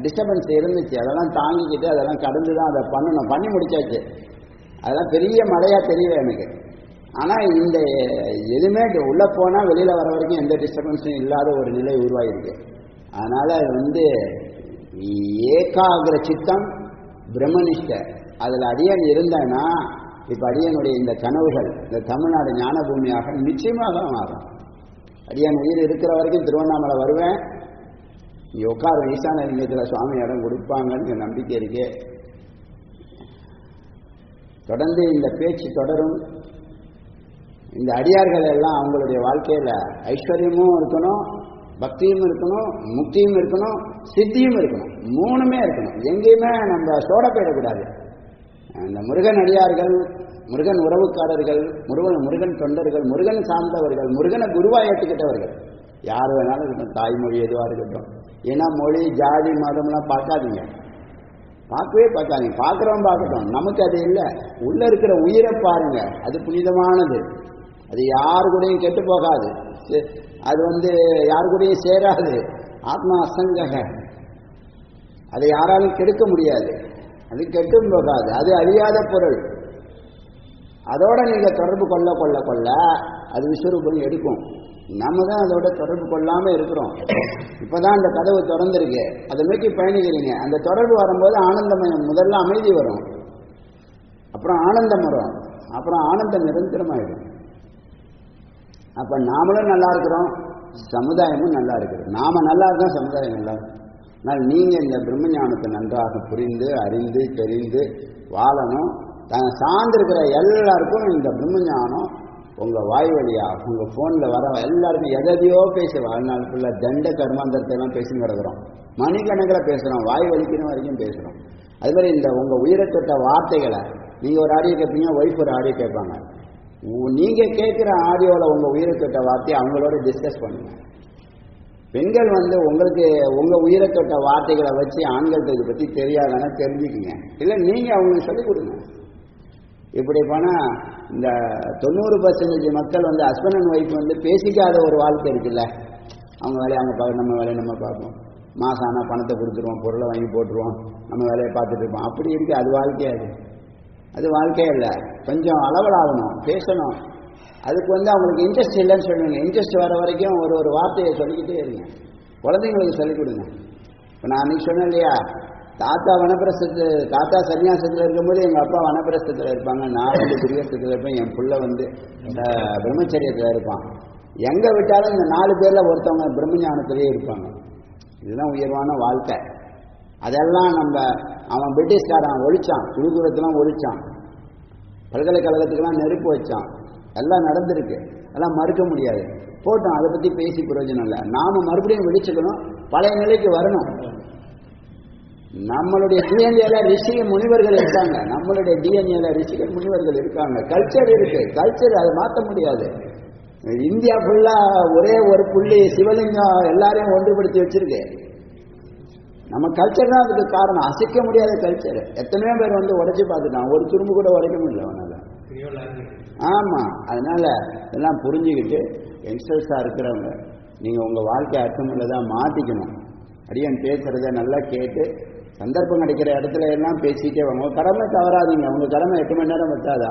டிஸ்டர்பன்ஸ் இருந்துச்சு. அதெல்லாம் தாங்கிக்கிட்டு அதெல்லாம் கடந்து தான் அதை பண்ணணும். பண்ணி முடிச்சாச்சு. அதெல்லாம் பெரிய மழையாக தெரியல எனக்கு. ஆனால் இந்த எதுவுமே உள்ளே போனால் வெளியில் வர வரைக்கும் எந்த டிஸ்டர்பன்ஸும் இல்லாத ஒரு நிலை உருவாகிருக்கு. அதனால் ஏகாகிர சித்தம் பிரம்மனிஷ்ட அதில் அடியன் இருந்தேன்னா இப்போ அடியனுடைய இந்த கனவுகள் இந்த தமிழ்நாடு ஞான பூமியாக நிச்சயமாக மாறும். அடியன் உயிர் இருக்கிற வரைக்கும் திருவண்ணாமலை வருவேன். இங்கே உட்கார ஈசான லிங்கத்தில் சுவாமி இடம் கொடுப்பாங்கன்னு நம்பிக்கை இருக்கு. தொடர்ந்து இந்த பேச்சு தொடரும். இந்த அடியார்கள் எல்லாம் அவங்களுடைய வாழ்க்கையில் ஐஸ்வர்யமும் இருக்கணும், பக்தியும் இருக்கணும், முக்தியும் இருக்கணும், சித்தியும் இருக்கணும். 3மே இருக்கணும். எங்கேயுமே நம்ம சோட போயிடக்கூடாது. இந்த முருகன் அடியார்கள், முருகன் உறவுக்காரர்கள், முருகன் தொண்டர்கள், முருகன் சார்ந்தவர்கள், முருகனை குருவாக ஏற்றுக்கிட்டவர்கள் யார் வேணாலும் இருக்கட்டும், தாய்மொழி எதுவாக இருக்கட்டும். ஏன்னா மொழி ஜாதி மதம்லாம் பார்க்காதீங்க, பார்க்கவே பார்க்காதீங்க. பார்க்குறவன் பார்க்கட்டும், நமக்கு அது இல்லை. உள்ளே இருக்கிற உயிரை பாருங்க, அது புனிதமானது. அது யாரு கூடயும் கெட்டு போகாது, அது யாரு கூடயும் சேராது. ஆத்மா அசங்கக, அதை யாராலும் கெடுக்க முடியாது. அது கெட்டும் போகாது, அது அழியாத பொருள். அதோட நீங்க தொடர்பு கொள்ள கொள்ள கொள்ள அது விஸ்வரூபம் எடுக்கும். நம்ம தான் அதோட தொடர்பு கொள்ளாம இருக்கிறோம். இப்பதான் அந்த கதவு திறந்திருக்கு, அதை நோக்கி பயணிக்கிறீங்க. அந்த தொடர்பு வரும்போது ஆனந்தமயம், முதல்ல அமைதி வரும், அப்புறம் ஆனந்தம் வரும், அப்புறம் ஆனந்தம் நிரந்தரமாயிடும். அப்ப நாமளும் நல்லா இருக்கிறோம், சமுதாயமும் நல்லா இருக்குது. நாம நல்லா இருக்கோம், சமுதாயம் நல்லா இருக்கும். ஆனால் நீங்க இந்த பிரம்ம ஞானத்தை நன்றாக புரிந்து அறிந்து தெரிந்து வாழணும். சார்ந்திருக்கிற எல்லாருக்கும் இந்த பிரம்ம ஞானம் உங்க வாய் வழியா உங்க போன்ல வர எல்லாருக்கும் எதையோ பேச வாழ்நாளுக்குள்ள தண்ட கர்மாந்தரத்தை எல்லாம் பேசி கிடக்கிறோம், மணிக்கணக்கில் பேசுறோம், வாய் வலிக்கணும் வரைக்கும் பேசுறோம். அது மாதிரி இந்த உங்க உயிரை தொட்ட வார்த்தைகளை நீங்க ஒரு ஆடியோ கேட்பீங்க, ஒய்ஃப் ஒரு ஆடியோ கேட்பாங்க. நீங்க கேட்கிற ஆடியோல உங்க உயிரை தொட்ட வார்த்தையை அவங்களோட டிஸ்கஸ் பண்ணுங்க. பெண்கள் உங்களுக்கு உங்க உயிரை தொட்ட வார்த்தைகளை வச்சு ஆண்கள்கிட்ட இதை பத்தி தெரியாதானே தெரிஞ்சுக்குங்க, இல்லை நீங்க அவங்களுக்கு சொல்லிக் கொடுங்க. இப்படி போனா இந்த 90% மக்கள் ஹஸ்பண்ட் அண்ட் ஒய்ஃப் பேசிக்காத ஒரு வாழ்க்கை இருக்குல்ல. அவங்க வேலையை அவங்க பார்க்க, நம்ம வேலையை நம்ம பார்ப்போம், மாசம் ஆனால் பணத்தை கொடுத்துருவோம், பொருளை வாங்கி போட்டுருவோம், நம்ம வேலையை பார்த்துட்டு இருப்போம். அப்படி இருக்கு, அது வாழ்க்கையாது, அது வாழ்க்கையே இல்லை. கொஞ்சம் அளவலாகணும், பேசணும். அதுக்கு அவங்களுக்கு இன்ட்ரெஸ்ட் இல்லைன்னு சொல்லுங்க. இன்ட்ரெஸ்ட் வர வரைக்கும் ஒரு வார்த்தையை சொல்லிக்கிட்டே இருங்க. குழந்தைங்களுக்கு சொல்லிக் கொடுங்க. இப்போ நான் அன்னைக்கு சொன்னேன் இல்லையா, தாத்தா சன்னியாசத்தில் இருக்கும்போது எங்கள் அப்பா வனப்பிரஸ்தத்தில் இருப்பாங்க, நான் குரியஸ்தத்தில் இருப்பேன், என் பிள்ளை பிரம்மச்சரியத்தில் இருப்பான். எங்கே விட்டாலும் இந்த 4 பேரில் ஒருத்தவங்க பிரம்மஞானத்திலே இருப்பாங்க. இதுதான் உயர்வான வாழ்க்கை. அதெல்லாம் அவன் பிரிட்டிஷ்காரன் ஒழிச்சான், குருகுலத்தெல்லாம் ஒழிச்சான், பல்கலைக்கழகத்துக்கெல்லாம் நெருப்பு வச்சான், எல்லாம் நடந்திருக்கு. எல்லாம் மறுக்க முடியாது. போட்டோம், அதை பற்றி பேசி பிரயோஜனம் இல்லை. நாம மறுபடியும் விழிச்சுக்கணும், பழைய நிலைக்கு வரணும். நம்மளுடைய டிஎன்ஏல ரிஷி முனிவர்கள் இருக்காங்க, நம்மளுடைய டிஎன்ஏல ரிஷிகள் முனிவர்கள் இருக்காங்க. கல்ச்சர் இருக்கு, கல்ச்சர் அதை மாற்ற முடியாது. இந்தியா ஃபுல்லா ஒரே ஒரு புள்ளி சிவலிங்கம் எல்லாரையும் ஒன்றுபடுத்தி வச்சிருக்கு. நம்ம கல்ச்சர் தான் அதுக்கு காரணம், அசைக்க முடியாத கல்ச்சர். எத்தனையோ பேர் உடைச்சு பார்த்துட்டான், ஒரு துரும்பு கூட உடைக்க முடியல அவனால. ஆமா, அதனால இதெல்லாம் புரிஞ்சுக்கிட்டு யங்ஸ்டர்ஸா இருக்கிறவங்க நீங்க உங்க வாழ்க்கை அர்த்தமுள்ளதா மாத்திக்கணும். அடியன் பேசுறத நல்லா கேட்டு சந்தர்ப்பம் கிடைக்கிற இடத்துல எல்லாம் பேசிட்டே வாங்க. உங்க கடமை தவறாதீங்க. உங்க கடமை 8 மணி நேரம் வச்சாதா?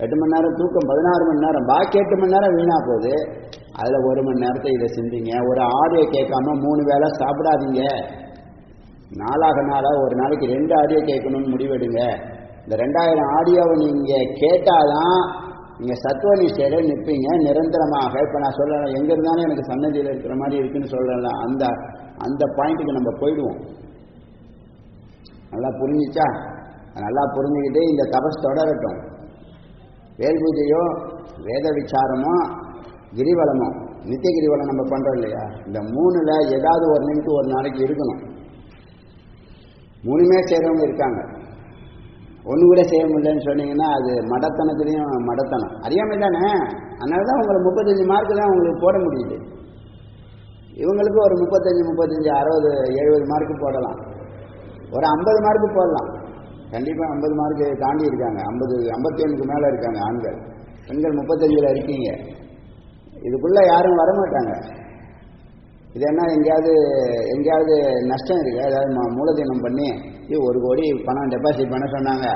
8 மணி நேரம் தூக்கம், 16 மணி நேரம், பாக்கி 8 மணி நேரம் வீணா போகுது. அதுல 1 மணி நேரத்தை இதை சிந்திங்க. ஒரு ஆடியோ கேட்காம 3 வேளை சாப்பிடாதீங்க. நாளாக ஒரு நாளைக்கு 2 ஆடியோ கேட்கணும்னு முடிவெடுங்க. இந்த 2000 ஆடியோவை நீங்க கேட்டாதான் நீங்க சத்துவ நிஷ்டையில நிற்பீங்க நிரந்தரமாக. இப்ப நான் சொல்லலாம், எங்க இருந்தாலும் எனக்கு சன்னதியில் இருக்கிற மாதிரி இருக்குன்னு சொல்லலாம். அந்த பாயிண்ட்டுக்கு நம்ம போயிடுவோம். நல்லா புரிஞ்சிச்சா? நல்லா புரிஞ்சுக்கிட்டு இந்த தபஸ் தொடரட்டும். வேல் பூஜையோ வேத விசாரமோ கிரிவலமோ, நித்திய கிரிவலம் நம்ம பண்றோம் இல்லையா, இந்த 3ல ஏதாவது ஒரு நிமிஷம் ஒரு நாளைக்கு இருக்கணும். 3மே செய்யறவங்க இருக்காங்க. ஒன்று கூட செய்ய முடியலன்னு சொன்னீங்கன்னா அது மடத்தனத்துலேயும் மடத்தனம், அறியாமை தானே. அதனால தான் உங்களுக்கு 35 மார்க்கு தான் உங்களுக்கு போட முடியுது. இவங்களுக்கு ஒரு 35, 60, 70 மார்க்கு போடலாம். ஒரு 50 மார்க்கு போடலாம். கண்டிப்பாக 50 மார்க்கு தாண்டி இருக்காங்க. 51க்கு மேலே இருக்காங்க ஆண்கள். பெண்கள் 35ல் இருக்கீங்க. இதுக்குள்ளே யாரும் வரமாட்டாங்க. இது என்ன எங்கேயாவது நஷ்டம் இருக்கு? ஏதாவது மூலதனம் பண்ணி 1 கோடி பணம் டெபாசிட் பண்ண சொன்னாங்க.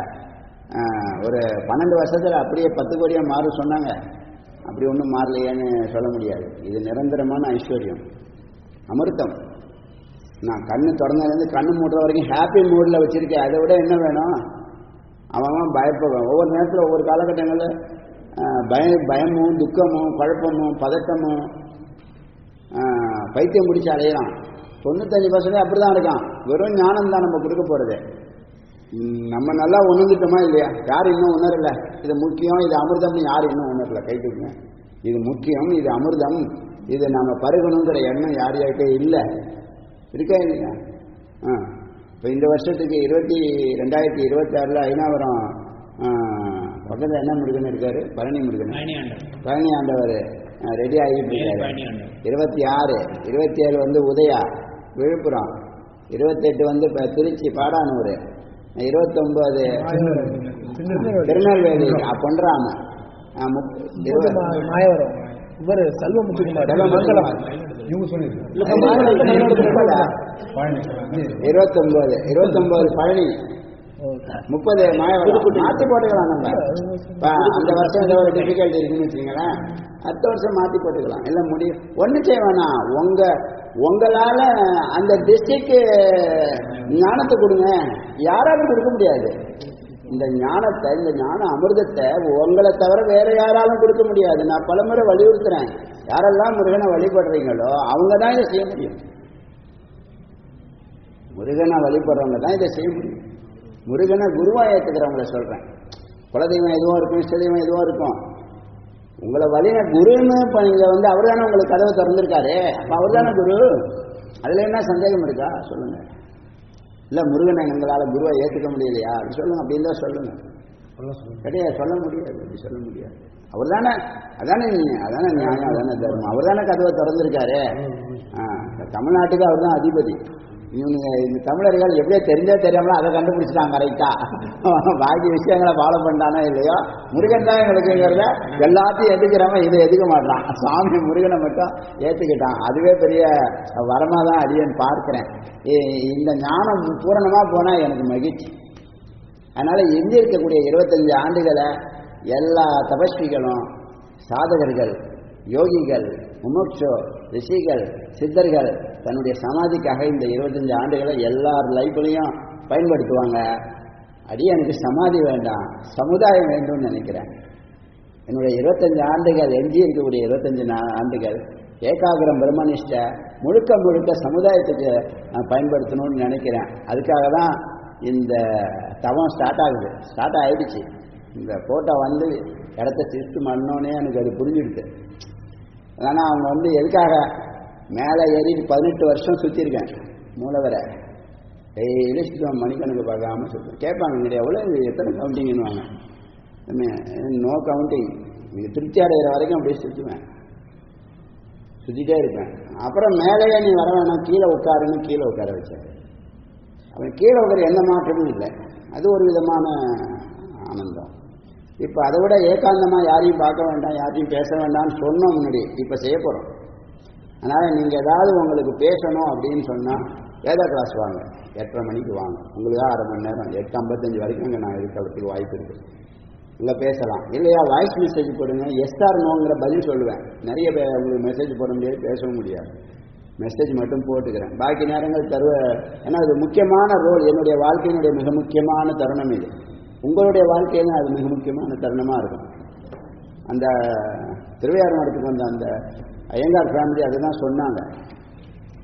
ஒரு 12 வருஷத்தில் அப்படியே 10 கோடியாக மாறும் சொன்னாங்க. அப்படி ஒன்றும் மாறலையேன்னு சொல்ல முடியாது. இது நிரந்தரமான ஐஸ்வர்யம், அமிர்தம். நான் கண்ணு திறந்ததுலேருந்து கண்ணு மூடுற வரைக்கும் ஹாப்பி மூடில் வச்சுருக்கேன். அதை விட என்ன வேணும்? அவன் பயப்படுவான். ஒவ்வொரு நேரத்தில் ஒவ்வொரு காலகட்டங்களில் பயமும் துக்கமும் குழப்பமும் பதட்டமும் பைத்தியம் பிடிச்சி அலையலாம். 95% அப்படி தான் இருக்கான். வெறும் ஞானம் தான் நம்ம கொடுக்க போகிறது. நம்ம நல்லா உணர்ந்துட்டோமா இல்லையா? யார் இன்னும் உணரல. இது முக்கியம், இது அமிர்தம்னு யார் இன்னும் உணரல? கைட்டுங்க. இது முக்கியம், இது அமிர்தம், இது நம்ம பருகணுங்கிற எண்ணம் யார் யாருக்கே இல்லை. இருக்கா இல்லையா? இப்போ இந்த வருஷத்துக்கு 2026 ஐநாவரம் பக்கத்தில் என்ன முருகன் இருக்காரு? பழனி முருகன், பழனி ஆண்டவர் ரெடி ஆகிட்டு இருக்காரு. 26, 27 உதயா விழுப்புரம், 28 திருச்சி பாடானூர், 29 திருநெல்வேலி பொன்றாம, மாயவரம் இவர் செல்வமுத்துக்குமார் 29 பழனி, 30 மாற்றி போட்டுக்கலாம். நம்ம அந்த வருஷம் ஏதோ ஒரு டிஃபிகல்ட்டி இருக்குன்னு வச்சுங்களேன், அடுத்த வருஷம் மாற்றி போட்டுக்கலாம். இல்லை முடியும், ஒன்றும் செய்ய வேணாம். உங்களால் அந்த டிஸ்ட்ரிக்ட் ஞானத்தை கொடுங்க, யாராலும் கொடுக்க முடியாது. இந்த ஞானத்தை, இந்த ஞான அமிர்தத்தை உங்களை தவிர வேற யாராலும் கொடுக்க முடியாது. நான் பலமுறை வலியுறுத்துறேன், யாரெல்லாம் முருகனை வழிபடுறீங்களோ அவங்க தான் இதை செய்ய முடியும். முருகனை வழிபடுறவங்க தான் இதை செய்ய முடியும். முருகனை குருவா ஏற்றுக்கிறவங்கள சொல்றேன். குலதெய்வம் எதுவும் இருக்கும், இஷ்டதெய்வம் எதுவும் இருக்கும். உங்களை வழின குருன்னு இப்போ நீங்கள் அவர் தானே உங்களுக்கு கதவை திறந்திருக்காரு, அப்போ அவர் தானே குரு. அதில் என்ன சந்தேகம் இருக்கா சொல்லுங்க. இல்லை முருகனை எங்களால் குருவை ஏற்றுக்க முடியலையா அப்படி சொல்லுங்க. அப்படின்னு தான் சொல்லுங்க. கிடையாது, சொல்ல முடியாது, அப்படி சொல்ல முடியாது. அவர் தானே, அதானே நியாயம், அதானே தர்மம். அவர் தானே கதவை திறந்திருக்காரு. தமிழ்நாட்டுக்கு அவர் தான் அதிபதி. இவனுங்க இந்த தமிழர்கள் எப்படியோ தெரிஞ்சோ தெரியாமலோ அதை கண்டுபிடிச்சிட்டாங்க கரெக்டா. பாக்கி விஷயங்களை ஃபாலோ பண்ணிட்டானோ இல்லையோ, முருகன் தான் எங்களுக்குங்கிறத எல்லாத்தையும் எதுக்குறவன் இதை எதுக்க மாட்டான். சுவாமி முருகனை மட்டும் ஏற்றுக்கிட்டான். அதுவே பெரிய வரமாக தான் அடியேன்னு பார்க்கிறேன். இந்த ஞானம் பூரணமாக போனால் எனக்கு மகிழ்ச்சி. அதனால எஞ்சி இருக்கக்கூடிய 25 ஆண்டுகளை எல்லா தபஸ்விகளும், சாதகர்கள், யோகிகள், முமுட்சு, ரிஷிகள், சித்தர்கள் தன்னுடைய சமாதிக்காக இந்த 25 ஆண்டுகளை எல்லார் லைஃப்லையும் பயன்படுத்துவாங்க. எனக்கு சமாதி வேண்டாம், சமுதாயம் வேண்டும்னு நினைக்கிறேன். என்னுடைய 25 ஆண்டுகள், எஞ்சி இருக்கக்கூடிய 25 ஆண்டுகள் ஏகாகிரம் பிரம்மனிஷ்ட முழுக்க முழுக்க சமுதாயத்துக்கு நான் பயன்படுத்தணும்னு நினைக்கிறேன். அதுக்காக தான் இந்த தவம் ஸ்டார்ட் ஆகிடுச்சு. இந்த ஃபோட்டோ வந்து இடத்த சிஸ்ட் பண்ணோன்னே எனக்கு அது புரிஞ்சுடுது. ஆனால் அவங்க எதுக்காக மேலே ஏறி 18 வருஷம் சுற்றிருக்கேன் மூலவரை. டெய்லி சுற்றுவேன், மணிக்கணக்கு பார்க்காம சுற்றுவேன். கேட்பாங்க இங்கே எவ்வளோ எத்தனை கவுண்டிங்னுவாங்க. நோ கவுண்டிங், நீங்கள் திருப்தி அடைகிற வரைக்கும் அப்படியே சுற்றுவேன், சுற்றிட்டே இருப்பேன். அப்புறம் மேலேயே நீ வர வேணாம், கீழே உட்காருன்னு கீழே உட்கார வச்சார். அவன் கீழே உட்கார எந்த மாற்றமும் இல்லை. அது ஒரு விதமான ஆனந்தம். இப்போ அதை விட ஏகாந்தமாக யாரையும் பார்க்க வேண்டாம், யாரையும் பேச வேண்டாம்னு சொன்னோம் முன்னாடி. இப்போ செய்ய போகிறோம். அதனால் நீங்கள் ஏதாவது உங்களுக்கு பேசணும் அப்படின்னு சொன்னால் வேதா கிளாஸ் வாங்க, 8:30 மணிக்கு வாங்க. உங்களுக்கு 1/2 மணி நேரம், 8:55 வரைக்கும் அங்கே நான் இருக்கிறதுக்கு வாய்ப்பு இருக்குது. இங்கே பேசலாம். இல்லையா வாய்ஸ் மெசேஜ் போடுங்க, எஸ் ஆர் நோங்கிற பதில் சொல்லுவேன். நிறைய உங்களுக்கு மெசேஜ் போட முடியாது, பேசவும் முடியாது. மெசேஜ் மட்டும் போட்டுக்கிறேன். பாக்கி நேரங்கள் ஏன்னா இது முக்கியமான ரோல். என்னுடைய வாழ்க்கையினுடைய மிக முக்கியமான தருணம் இது. உங்களுடைய வாழ்க்கையிலும் அது மிக முக்கியமான தருணமாக இருக்கும். அந்த திருவையாறு மடத்துக்கு வந்த அந்த ஐயங்கார் ஃபேமிலி அதை தான் சொன்னாங்க.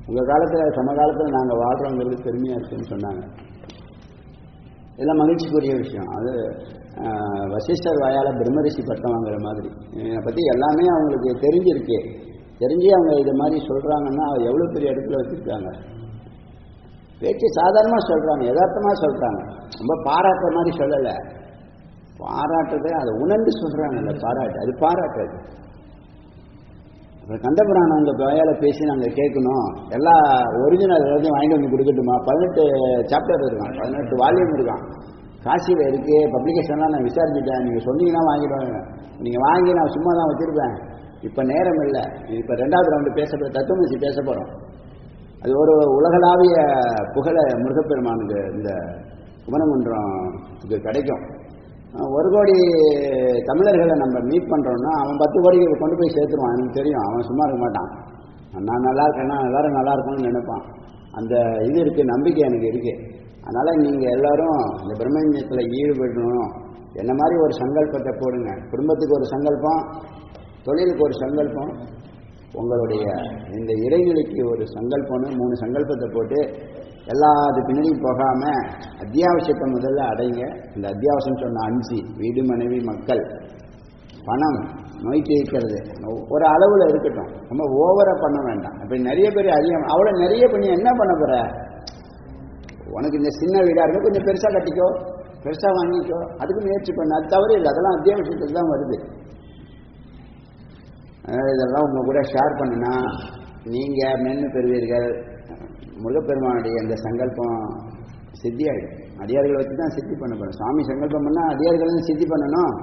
உங்கள் காலத்தில் சமகாலத்தில் நாங்கள் வாழ்கிறோங்கிறது பெருமையாக இருக்குன்னு சொன்னாங்க. இதெல்லாம் மகிழ்ச்சிக்குரிய விஷயம். அது வசிஷ்டர் வாயால் பிரம்மரிஷி பட்டம் வாங்குற மாதிரி. இதை பற்றி எல்லாமே அவங்களுக்கு தெரிஞ்சிருக்கு. தெரிஞ்சு அவங்க இது மாதிரி சொல்கிறாங்கன்னா எவ்வளோ பெரிய இடத்துல வச்சுருக்காங்க. பேச்சு சாதாரணமாக சொல்கிறாங்க, யதார்த்தமாக சொல்கிறாங்க, ரொம்ப பாராட்டுற மாதிரி சொல்லலை. பாராட்டுறதை அதை உணர்ந்து சொல்கிறாங்க. அந்த பாராட்டு அது பாராட்டுறது. அப்புறம் கண்டபுராணம் அந்த வாயால் பேசி நாங்கள் கேட்கணும். எல்லா ஒரிஜினல் எல்லாத்தையும் வாங்கிட்டு வந்து கொடுக்கட்டுமா? 18 சாப்டர் இருக்கான், 18 வால்யூம் இருக்கான். காசியில் இருக்குது, பப்ளிகேஷன்லாம் நான் விசாரிச்சுட்டேன். நீங்கள் சொன்னீங்கன்னா வாங்கிடுவாங்க. நீங்கள் வாங்கி நான் சும்மா தான் வச்சுருப்பேன். இப்போ நேரம் இல்லை. இப்போ 2வது ரவுண்டு தத்துவமசி பேச போகிறோம். அது ஒரு உலகளாவிய புகழ முருகப்பெருமானுக்கு இந்த குமரகுன்றத்துக்கு கிடைக்கும். 1 கோடி தமிழர்களை நம்ம மீட் பண்ணுறோன்னா அவன் 10 கோடிக்கு கொண்டு போய் சேர்த்துருவான். எனக்கு தெரியும், அவன் சும்மா இருக்க மாட்டான். நான் நல்லா இருக்கேன்னா எல்லோரும் நல்லா இருக்கணும்னு நினைப்பான். அந்த இது இருக்குது, நம்பிக்கை எனக்கு இருக்குது. அதனால் நீங்கள் எல்லோரும் இந்த பிரம்மஞத்தில் ஈடுபடணும். என்ன மாதிரி ஒரு சங்கல்பத்தை போடுங்க. குடும்பத்துக்கு ஒரு சங்கல்பம், தொழிலுக்கு ஒரு சங்கல்பம், உங்களுடைய இந்த இறைநிலைக்கு ஒரு சங்கல்பம்னு 3 சங்கல்பத்தை போட்டு எல்லாத்து பின்னாடியும் போகாமல் அத்தியாவசியத்தை முதல்ல அடைங்க. இந்த அத்தியாவசியம் சொன்ன 5: வீடு, மனைவி, மக்கள், பணம், நோய் தீர்க்கிறது ஒரு அளவில் இருக்கட்டும். ரொம்ப ஓவராக பண்ண வேண்டாம். அப்படி நிறைய பேர் அதிகம் அவ்வளோ நிறைய பண்ணி என்ன பண்ண போகிற? உனக்கு இந்த சின்ன வீடாக இருக்க கொஞ்சம் பெருசாக கட்டிக்கோ, பெருசாக வாங்கிக்கோ, அதுக்கு முயற்சி பண்ண. அது தவறு இல்லை, அதெல்லாம் அத்தியாவசியத்துக்கு தான் வருது. இதெல்லாம் உங்கள் கூட ஷேர் பண்ணினா நீங்கள் மென்னு பெறுவீர்கள். முருகப்பெருமானுடைய அந்த சங்கல்பம் சித்தி ஆகிடும். அடியார்களை வச்சு தான் சித்தி பண்ண போகிறோம். சாமி சங்கல்பம் பண்ணால் அடியார்களும் சித்தி பண்ணணும்.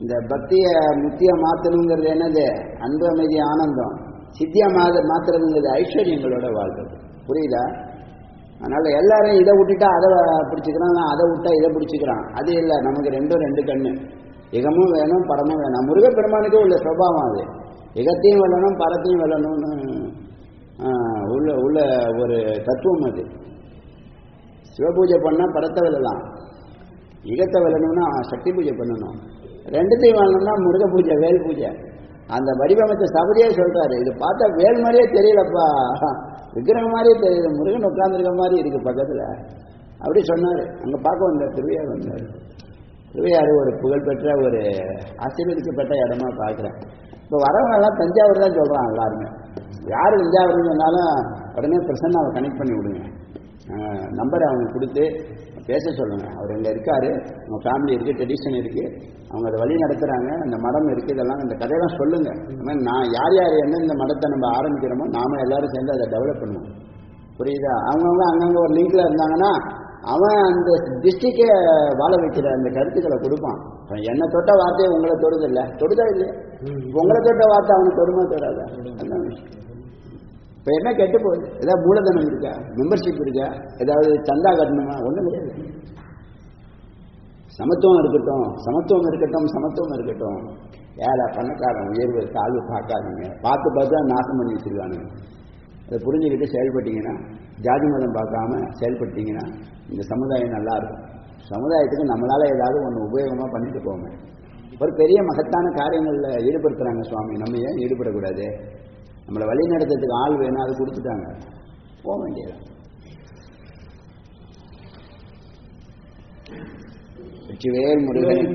இந்த பக்தியை முத்தியை மாற்றணுங்கிறது என்னது? அன்பு, அமைதி, ஆனந்தம். சித்தியாக மாற்றுறதுங்கிறது ஐஸ்வர்யங்களோட வாழ்றது. புரியுதா? அதனால எல்லாரும் இதை விட்டுட்டா அதை பிடிச்சிக்கிறான், அதை விட்டா இதை பிடிச்சிக்கிறான். அது இல்லை, நமக்கு ரெண்டு கண்ணு. இகமும் வேணும், பரமும் வேணும். முருகப்பெருமானுக்கு உள்ள சுபாவம் அது. இகத்தையும் வெல்லணும், பரத்தையும் வெல்லணும்னு உள்ள ஒரு தத்துவம் அது. சிவபூஜை பண்ணால் பரத்தை வெல்லலாம், இகத்தை வெல்லணும்னா சக்தி பூஜை பண்ணணும். ரெண்டுத்தையும் வெல்லணும்னா முருக பூஜை, வேல் பூஜை. அந்த வடிவமைச்ச சபதியே சொல்றாரு, இது பார்த்தா வேல் மாதிரியே தெரியலப்பா, விக்கிரகம் மாதிரியே தெரியுது, முருகன் உட்கார்ந்துருக்க மாதிரி இருக்கு பக்கத்தில் அப்படி சொன்னார். அங்கே பார்க்க வந்தார், திருவையார் வந்தார். திருவையாறு ஒரு புகழ்பெற்ற ஒரு ஆசீர்வதிக்கப்பட்ட இடமா பார்க்குறேன். இப்போ வரவங்க எல்லாம் தஞ்சாவூர் தான் சொல்கிறான் எல்லாருமே. யார் தஞ்சாவூர்னு சொன்னாலும் உடனே பிரசன்னாவை கனெக்ட் பண்ணி விடுங்க, நம்பரை அவங்க கொடுத்து பேச சொல்லுங்கள். அவர் இங்கே இருக்கார், அவங்க ஃபேமிலி இருக்குது, ட்ரெடிஷன் இருக்குது, அவங்க அதை வழி நடத்துகிறாங்க, அந்த மடம் இருக்குது, இதெல்லாம் இந்த கதையெல்லாம் சொல்லுங்கள். இந்த மாதிரி நான் யார் எந்தெந்த மடத்தை நம்ம ஆரம்பிக்கிறோமோ நாம எல்லோரும் சேர்ந்து அதை டெவலப் பண்ணுவோம். புரியுதா? அவங்கவுங்க அங்கங்கே ஒரு லிங்கில் இருந்தாங்கன்னா அவன் அந்த டிஸ்ட்ரிக்டே வாழ வைக்கிற அந்த கருத்துக்களை கொடுப்பான். என்னை தொட்ட வார்த்தையை உங்களை தொடுது இல்லை, தொடுதா இல்லையா? உங்களை தொட்ட வார்த்தை அவனுக்கு தொடுமா தொடாதா? அதுதான் விஷயம். இப்போ என்ன கெட்டு போகுது? ஏதாவது மூலதனம் இருக்கா, மெம்பர்ஷிப் இருக்கா, ஏதாவது சந்தா கட்டணுமா? ஒன்றும் கிடையாது. சமத்துவம் இருக்கட்டும், சமத்துவம் இருக்கட்டும், சமத்துவம் இருக்கட்டும். ஏழை பணக்காரன் உயர்வு தாழ்வு பார்க்காதீங்க. பார்த்து நாசம் பண்ணி வச்சிருக்கானுங்க. அதை புரிஞ்சுக்கிட்டு செயல்பட்டீங்கன்னா, ஜாதி மதம் பார்க்காம செயல்பட்டீங்கன்னா இந்த சமுதாயம் நல்லா இருக்கும். சமுதாயத்துக்கு நம்மளால் ஏதாவது ஒன்று உபயோகமாக பண்ணிட்டு போங்க. ஒரு பெரிய மகத்தான காரியங்களில் ஈடுபடுத்துகிறாங்க சுவாமி, நம்ம ஏன் ஈடுபடக்கூடாது? நம்மளை வழி நடத்துறதுக்கு ஆள் வேணும், அது கொடுத்துட்டாங்க, போக வேண்டியது. வெற்றிவேல் முருகன்.